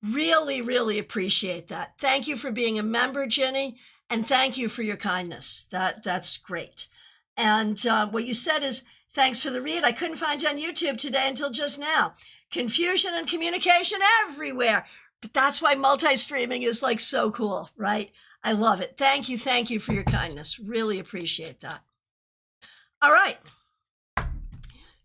Really, really appreciate that. Thank you for being a member, Ginny, and thank you for your kindness. That's great. And what you said is, thanks for the read. I couldn't find you on YouTube today until just now. Confusion and communication everywhere. But that's why multi-streaming is like so cool, right? I love it. Thank you for your kindness. Really appreciate that. All right.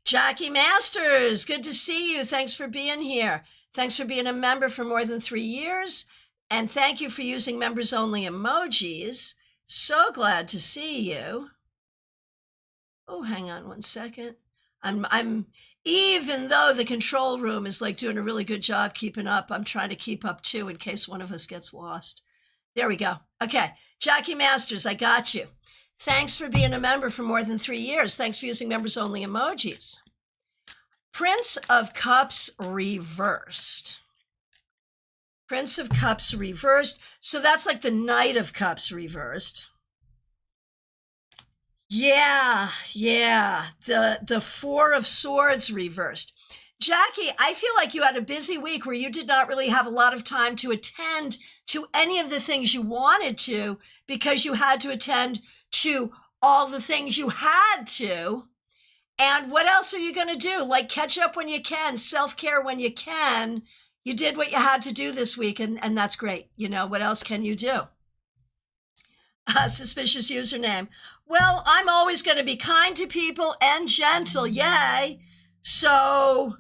Jackie Masters, good to see you. Thanks for being here. Thanks for being a member for more than 3 years. And thank you for using members only emojis. So glad to see you. Oh, hang on one second. I'm even though the control room is like doing a really good job keeping up, I'm trying to keep up too in case one of us gets lost. There we go. Okay. Jackie Masters, I got you. Thanks for being a member for more than 3 years. Thanks for using members only emojis. Prince of Cups reversed. Prince of Cups reversed. So that's like the Knight of Cups reversed. Yeah. The Four of Swords reversed. Jackie, I feel like you had a busy week where you did not really have a lot of time to attend to any of the things you wanted to because you had to attend to all the things you had to. And what else are you going to do? Like catch up when you can, self-care when you can. You did what you had to do this week, and that's great. You know, what else can you do? Suspicious username. Well, I'm always going to be kind to people and gentle. Yay. So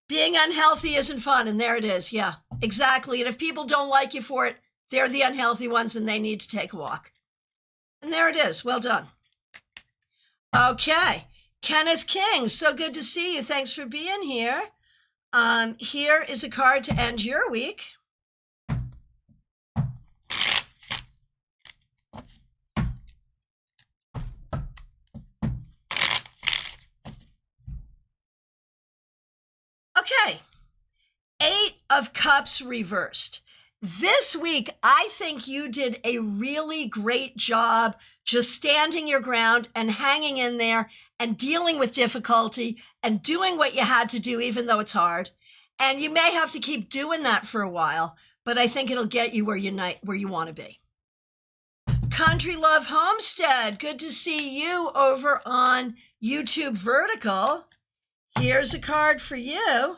being unhealthy isn't fun. And there it is. Yeah, exactly. And if people don't like you for it, they're the unhealthy ones and they need to take a walk. And there it is. Well done. Okay. Kenneth King, so good to see you. Thanks for being here. Here is a card to end your week. Okay. 8 of Cups reversed. This week, I think you did a really great job just standing your ground and hanging in there and dealing with difficulty and doing what you had to do, even though it's hard. And you may have to keep doing that for a while, but I think it'll get you where you want to be. Country Love Homestead, good to see you over on YouTube Vertical. Here's a card for you.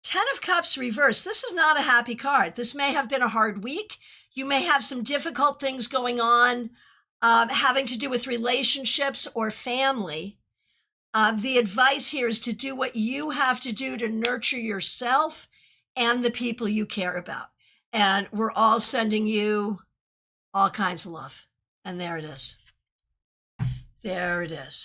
10 of Cups reversed. This is not a happy card. This may have been a hard week. You may have some difficult things going on, having to do with relationships or family. The advice here is to do what you have to do to nurture yourself and the people you care about. And we're all sending you all kinds of love. And there it is. There it is.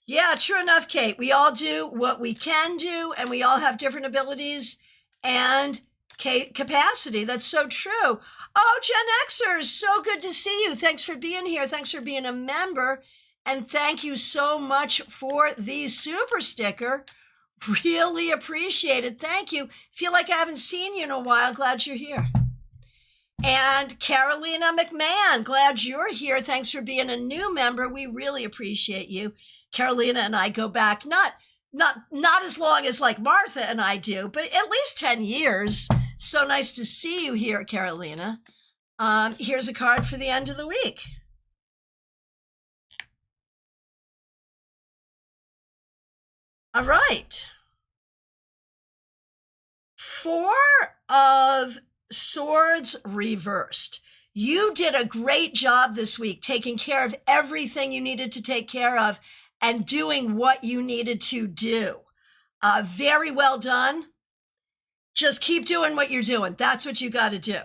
Yeah, true enough, Kate. We all do what we can do, and we all have different abilities and capacity. That's so true. Oh, Gen Xers, so good to see you. Thanks for being here. Thanks for being a member. And thank you so much for the super sticker. Really appreciate it. Thank you. Feel like I haven't seen you in a while. Glad you're here. And Carolina McMahon, glad you're here. Thanks for being a new member. We really appreciate you. Carolina and I go back, not as long as like Martha and I do, but at least 10 years. So nice to see you here, Carolina. Here's a card for the end of the week. All right. 4 of Swords reversed. You did a great job this week taking care of everything you needed to take care of. and doing what you needed to do. Very well done. Just keep doing what you're doing. That's what you got to do.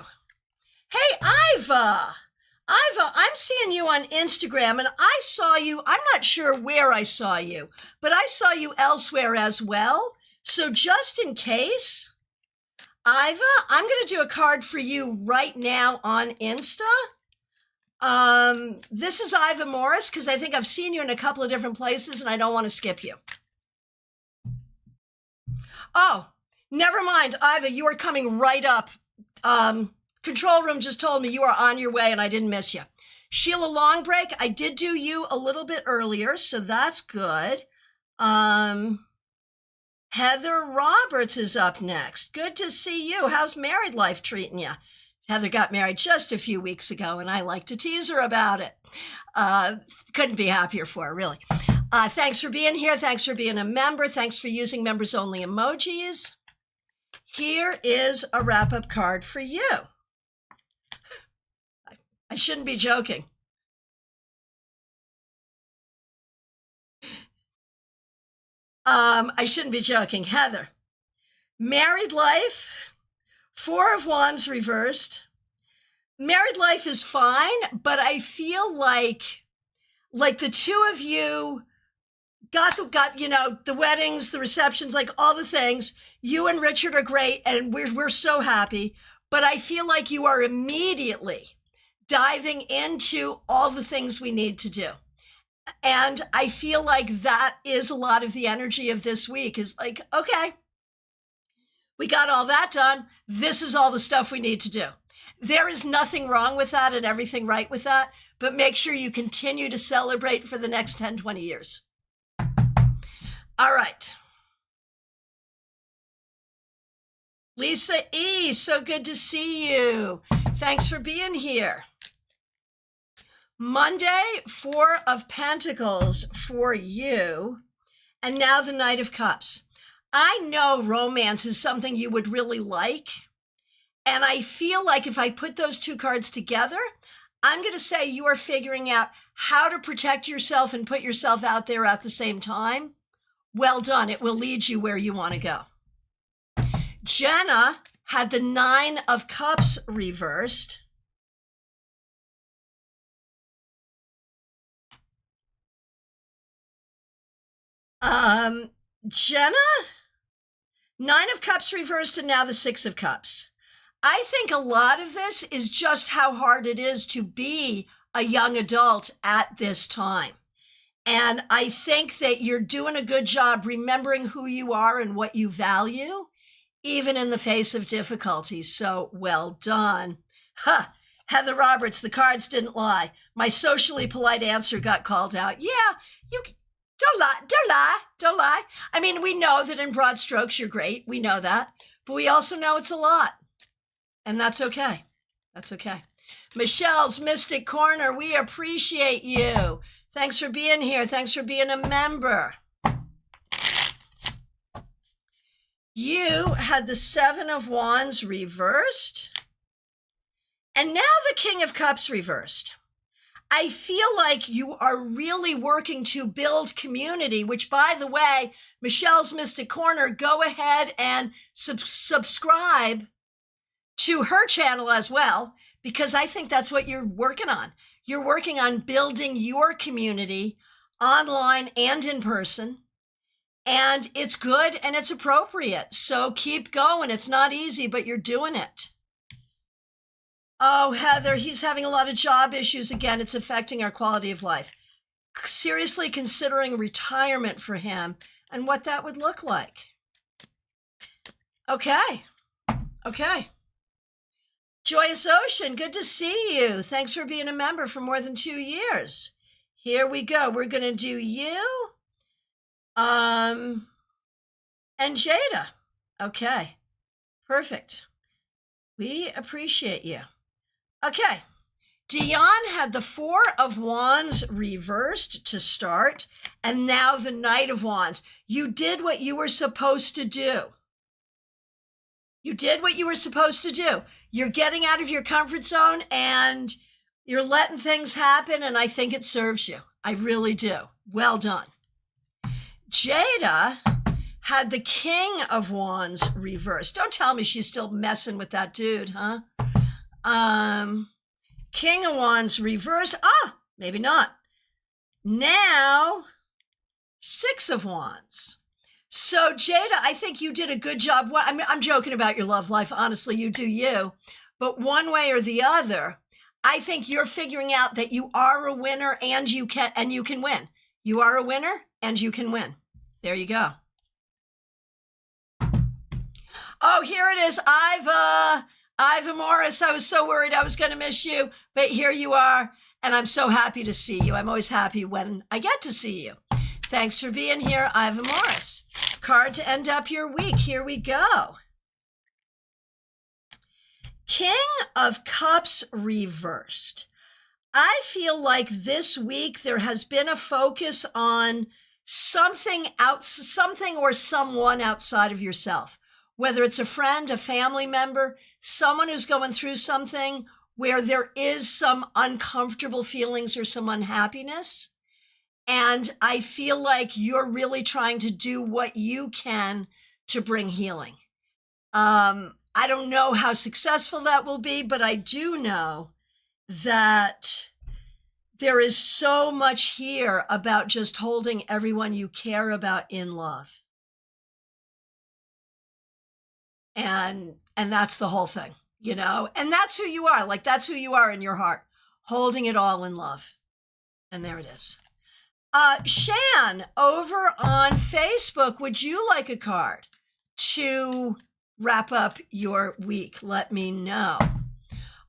Hey, Iva, I'm seeing you on Instagram, and I saw you. I'm not sure where I saw you, but I saw you elsewhere as well. So just in case, Iva, I'm going to do a card for you right now on Insta. This is Iva Morris, because I think I've seen you in a couple of different places, and I don't want to skip you. Oh, never mind, Iva, you are coming right up. Control room just told me you are on your way and I didn't miss you. Sheila Longbreak, I did do you a little bit earlier, so that's good. Heather Roberts is up next. Good to see you. How's married life treating you? Heather got married just a few weeks ago and I like to tease her about it. Couldn't be happier for her, really. Thanks for being here. Thanks for being a member. Thanks for using members only emojis. Here is a wrap-up card for you. I shouldn't be joking. I shouldn't be joking. Heather, married life, 4 of Wands reversed. Married life is fine, but I feel like the two of you got the weddings, the receptions, like all the things. You and Richard are great, and we're so happy. But I feel like you are immediately diving into all the things we need to do. And I feel like that is a lot of the energy of this week is like, okay, we got all that done. This is all the stuff we need to do. There is nothing wrong with that and everything right with that, but make sure you continue to celebrate for the next 10, 20 years. All right. Lisa E., so good to see you. Thanks for being here. Monday, 4 of Pentacles for you. And now the Knight of Cups. I know romance is something you would really like. And I feel like if I put those two cards together, I'm going to say you are figuring out how to protect yourself and put yourself out there at the same time. Well done. It will lead you where you want to go. Jenna had the 9 of Cups reversed. Jenna, 9 of Cups reversed and now the 6 of Cups. I think a lot of this is just how hard it is to be a young adult at this time. And I think that you're doing a good job remembering who you are and what you value, even in the face of difficulties. So well done. Heather Roberts, the cards didn't lie. My socially polite answer got called out. Yeah, you don't lie. I mean, we know that in broad strokes, you're great. We know that, but we also know it's a lot. And that's okay. That's okay. Michelle's Mystic Corner, we appreciate you. Thanks for being here. Thanks for being a member. You had the 7 of Wands reversed. And now the King of Cups reversed. I feel like you are really working to build community, which, by the way, Michelle's Mystic Corner, go ahead and subscribe to her channel as well, because I think that's what you're working on. You're working on building your community online and in person, and it's good and it's appropriate. So keep going. It's not easy, but you're doing it. Oh, Heather, he's having a lot of job issues again. It's affecting our quality of life. Seriously considering retirement for him and what that would look like. Okay. Joyous Ocean, good to see you. Thanks for being a member for more than 2 years. Here we go. We're going to do you and Jada. Okay, perfect. We appreciate you. Okay, Dion had the 4 of Wands reversed to start, and now the Knight of Wands. You did what you were supposed to do. You did what you were supposed to do. You're getting out of your comfort zone and you're letting things happen, and I think it serves you. I really do. Well done. Jada had the King of Wands reversed. Don't tell me she's still messing with that dude, huh? King of Wands reversed. Maybe not. Now, Six of Wands. So Jada, I think you did a good job. I'm joking about your love life. Honestly, you do you. But one way or the other, I think you're figuring out that you are a winner and you can win. You are a winner and you can win. There you go. Oh, here it is. Iva Morris. I was so worried I was going to miss you, but here you are. And I'm so happy to see you. I'm always happy when I get to see you. Thanks for being here, Iva Morris. Card to end up your week. Here we go. King of Cups reversed. I feel like this week there has been a focus on something or someone outside of yourself, whether it's a friend, a family member, someone who's going through something where there is some uncomfortable feelings or some unhappiness. And I feel like you're really trying to do what you can to bring healing. I don't know how successful that will be, but I do know that there is so much here about just holding everyone you care about in love. And that's the whole thing, you know, and that's who you are. Like, that's who you are in your heart, holding it all in love. And there it is. Shan, over on Facebook, would you like a card to wrap up your week? Let me know.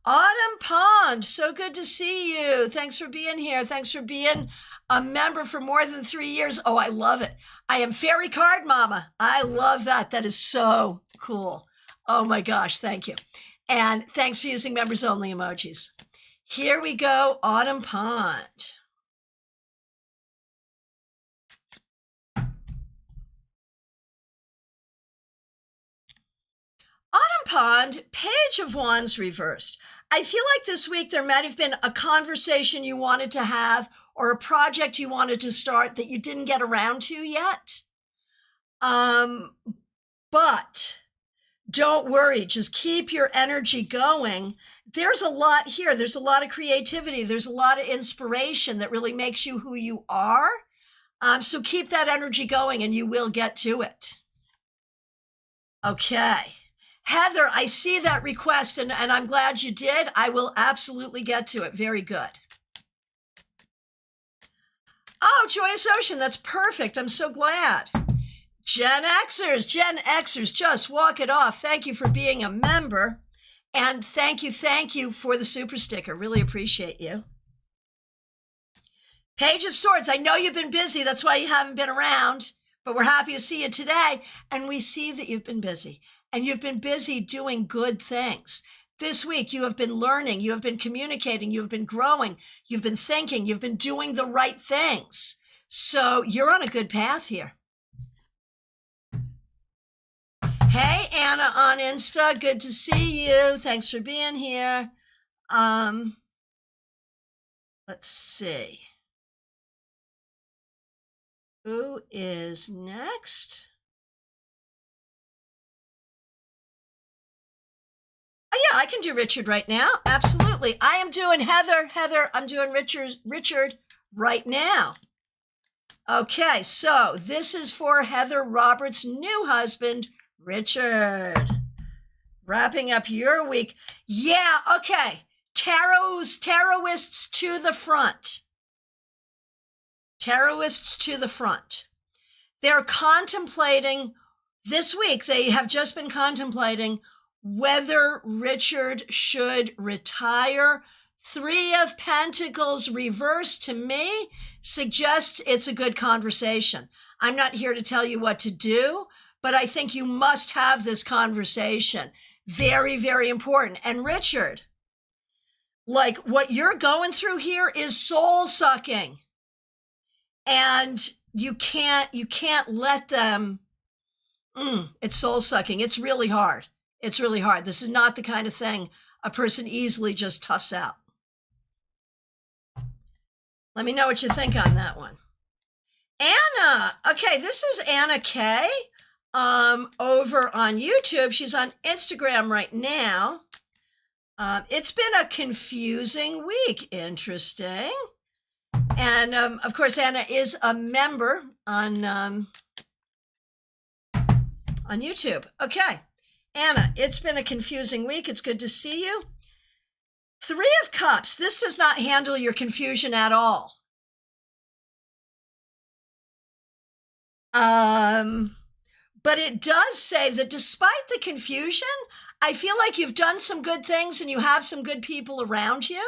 Autumn Pond, so good to see you. Thanks for being here. Thanks for being a member for more than 3 years. Oh, I love it. I am Fairy Card Mama. I love that. That is so cool. Oh my gosh, thank you. And thanks for using members only emojis. Here we go, Autumn Pond. Autumn Pond, Page of Wands reversed. I feel like this week there might have been a conversation you wanted to have or a project you wanted to start that you didn't get around to yet. But don't worry, just keep your energy going. There's a lot here. There's a lot of creativity. There's a lot of inspiration that really makes you who you are. So keep that energy going and you will get to it. Okay. Heather, I see that request and I'm glad you did. I will absolutely get to it. Very good. Oh, Joyous Ocean, that's perfect. I'm so glad. Gen Xers, just walk it off. Thank you for being a member. And thank you for the super sticker. Really appreciate you. Page of Swords, I know you've been busy. That's why you haven't been around, but we're happy to see you today. And we see that you've been busy. And you've been busy doing good things. This week, you have been learning, you have been communicating, you've been growing, you've been thinking, you've been doing the right things. So you're on a good path here. Hey, Anna on Insta, good to see you. Thanks for being here. Let's see. Who is next? Oh, yeah, I can do Richard right now. Absolutely. I am doing Heather, I'm doing Richard right now. Okay, so this is for Heather Roberts' new husband, Richard. Wrapping up your week. Yeah, okay. Taroists to the front. Taroists to the front. They're contemplating, this week, they have just been contemplating whether Richard should retire. 3 of Pentacles reversed to me suggests it's a good conversation. I'm not here to tell you what to do, but I think you must have this conversation. Very, very important. And Richard, like what you're going through here is soul sucking. And you can't let them, it's soul sucking. It's really hard. It's really hard. This is not the kind of thing a person easily just toughs out. Let me know what you think on that one. Anna. Okay, this is Anna K. Over on YouTube. She's on Instagram right now. It's been a confusing week. Interesting. And of course, Anna is a member on YouTube. Okay, Anna, it's been a confusing week. It's good to see you. Three of Cups. This does not handle your confusion at all. But it does say that despite the confusion, I feel like you've done some good things and you have some good people around you.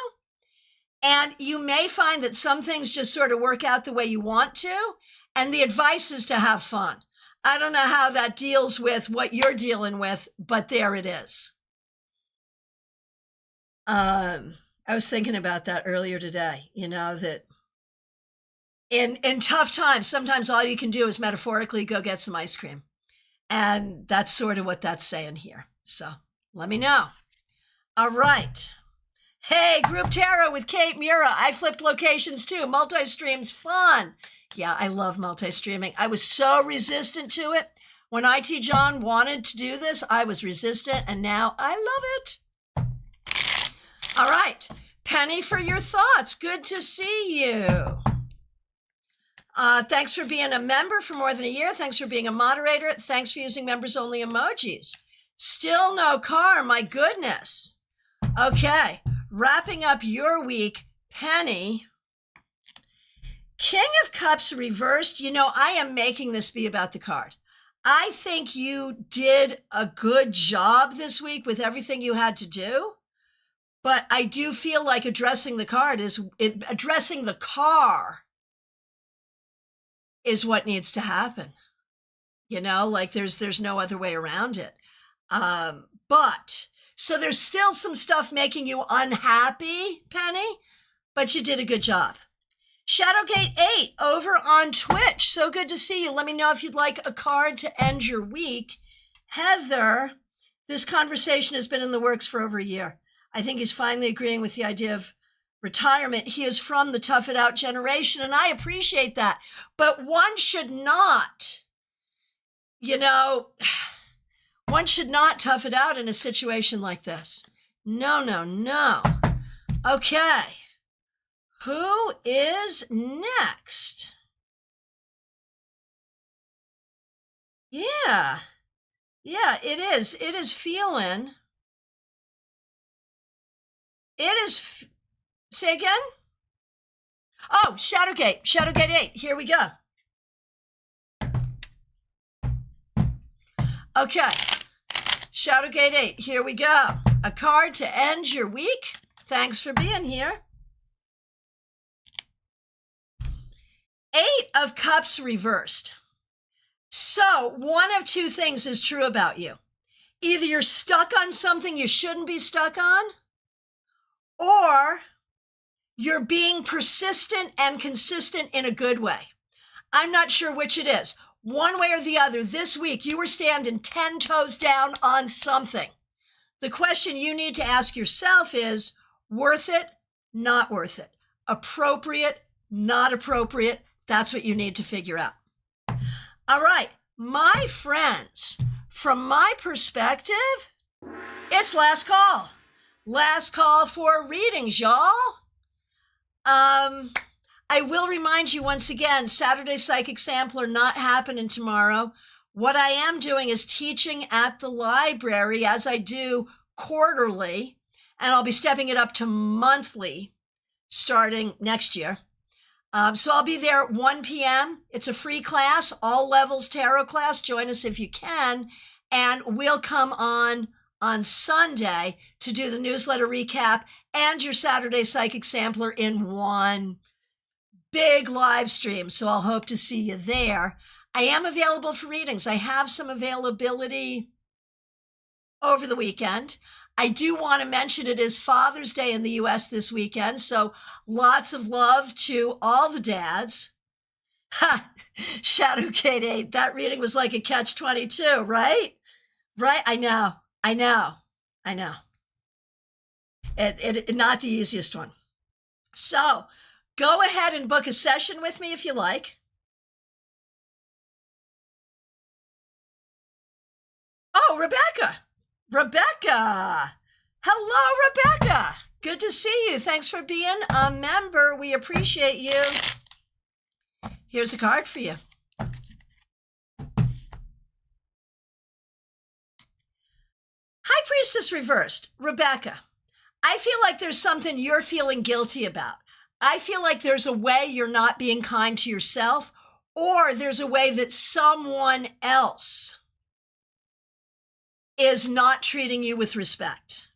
And you may find that some things just sort of work out the way you want to. And the advice is to have fun. I don't know how that deals with what you're dealing with, but there it is. I was thinking about that earlier today, that in tough times, sometimes all you can do is metaphorically go get some ice cream. And that's sort of what that's saying here. So let me know. All right. Hey, Group Tarot with Kate Mura. I flipped locations too. Multi-stream's fun. Yeah, I love multi-streaming. I was so resistant to it. When IT John wanted to do this, I was resistant, and now I love it. All right. Penny, for your thoughts. Good to see you. Thanks for being a member for more than a year. Thanks for being a moderator. Thanks for using members-only emojis. Still no car, my goodness. Okay, wrapping up your week, Penny. King of Cups reversed. I am making this be about the card. I think you did a good job this week with everything you had to do. But I do feel like addressing the car is what needs to happen. Like there's no other way around it. But so there's still some stuff making you unhappy, Penny, but you did a good job. Shadowgate 8 over on Twitch. So good to see you. Let me know if you'd like a card to end your week. Heather, this conversation has been in the works for over a year. I think he's finally agreeing with the idea of retirement. He is from the tough it out generation, and I appreciate that. But one should not, one should not tough it out in a situation like this. No. Okay. Who is next? Yeah, it is. It is feeling. It is. Say again? Oh, Shadowgate 8. Here we go. Okay. Shadowgate 8. Here we go. A card to end your week. Thanks for being here. 8 of Cups reversed. So one of two things is true about you. Either you're stuck on something you shouldn't be stuck on, or you're being persistent and consistent in a good way. I'm not sure which it is. One way or the other, this week, you were standing 10 toes down on something. The question you need to ask yourself is, worth it, not worth it? Appropriate, not appropriate? That's what you need to figure out. All right, my friends, from my perspective, it's last call. Last call for readings, y'all. I will remind you once again, Saturday Psychic Sampler not happening tomorrow. What I am doing is teaching at the library as I do quarterly, and I'll be stepping it up to monthly starting next year. So I'll be there at 1 p.m. It's a free class, all levels tarot class. Join us if you can. And we'll come on Sunday to do the newsletter recap and your Saturday Psychic Sampler in one big live stream. So I'll hope to see you there. I am available for readings. I have some availability over the weekend. I do want to mention it is Father's Day in the U.S. this weekend, so lots of love to all the dads. Ha! Shadowgate 8, that reading was like a catch-22, right? Right? I know. It not the easiest one. So go ahead and book a session with me if you like. Oh, Rebecca. Rebecca. Hello, Rebecca. Good to see you. Thanks for being a member. We appreciate you. Here's a card for you. High Priestess reversed. Rebecca, I feel like there's something you're feeling guilty about. I feel like there's a way you're not being kind to yourself, or there's a way that someone else is not treating you with respect.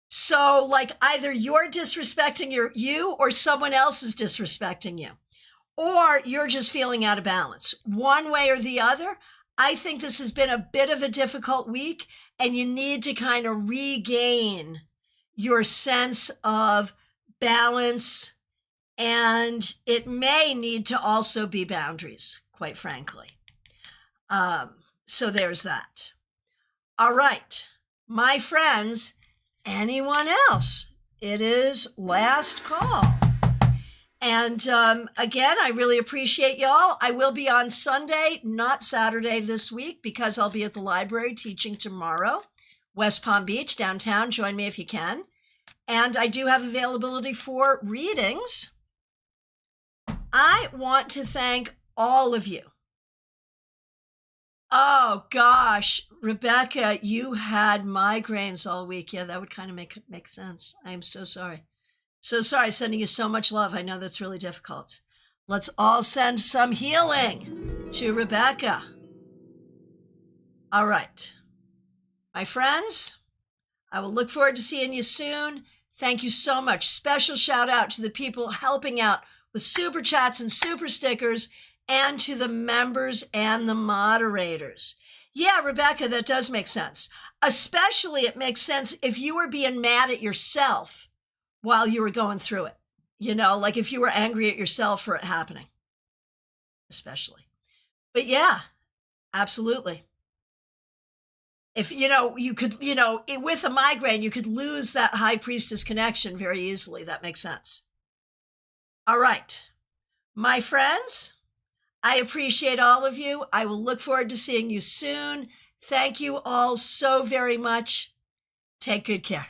So like either you're disrespecting you or someone else is disrespecting you, or you're just feeling out of balance. One way or the other, I think this has been a bit of a difficult week, and you need to kind of regain your sense of balance, and it may need to also be boundaries, quite frankly. So there's that. All right, my friends, anyone else? It is last call. And again, I really appreciate y'all. I will be on Sunday, not Saturday this week, because I'll be at the library teaching tomorrow, West Palm Beach, downtown. Join me if you can. And I do have availability for readings. I want to thank all of you. Oh, gosh, Rebecca, you had migraines all week. Yeah, that would kind of make sense. I am so sorry. So sorry, sending you so much love. I know that's really difficult. Let's all send some healing to Rebecca. All right. My friends, I will look forward to seeing you soon. Thank you so much. Special shout out to the people helping out with super chats and super stickers, and to the members and the moderators. Yeah, Rebecca, that does make sense. Especially it makes sense if you were being mad at yourself while you were going through it. You know, like if you were angry at yourself for it happening, especially. But yeah, absolutely. If, you could, with a migraine, you could lose that high priestess connection very easily. That makes sense. All right, my friends, I appreciate all of you. I will look forward to seeing you soon. Thank you all so very much. Take good care.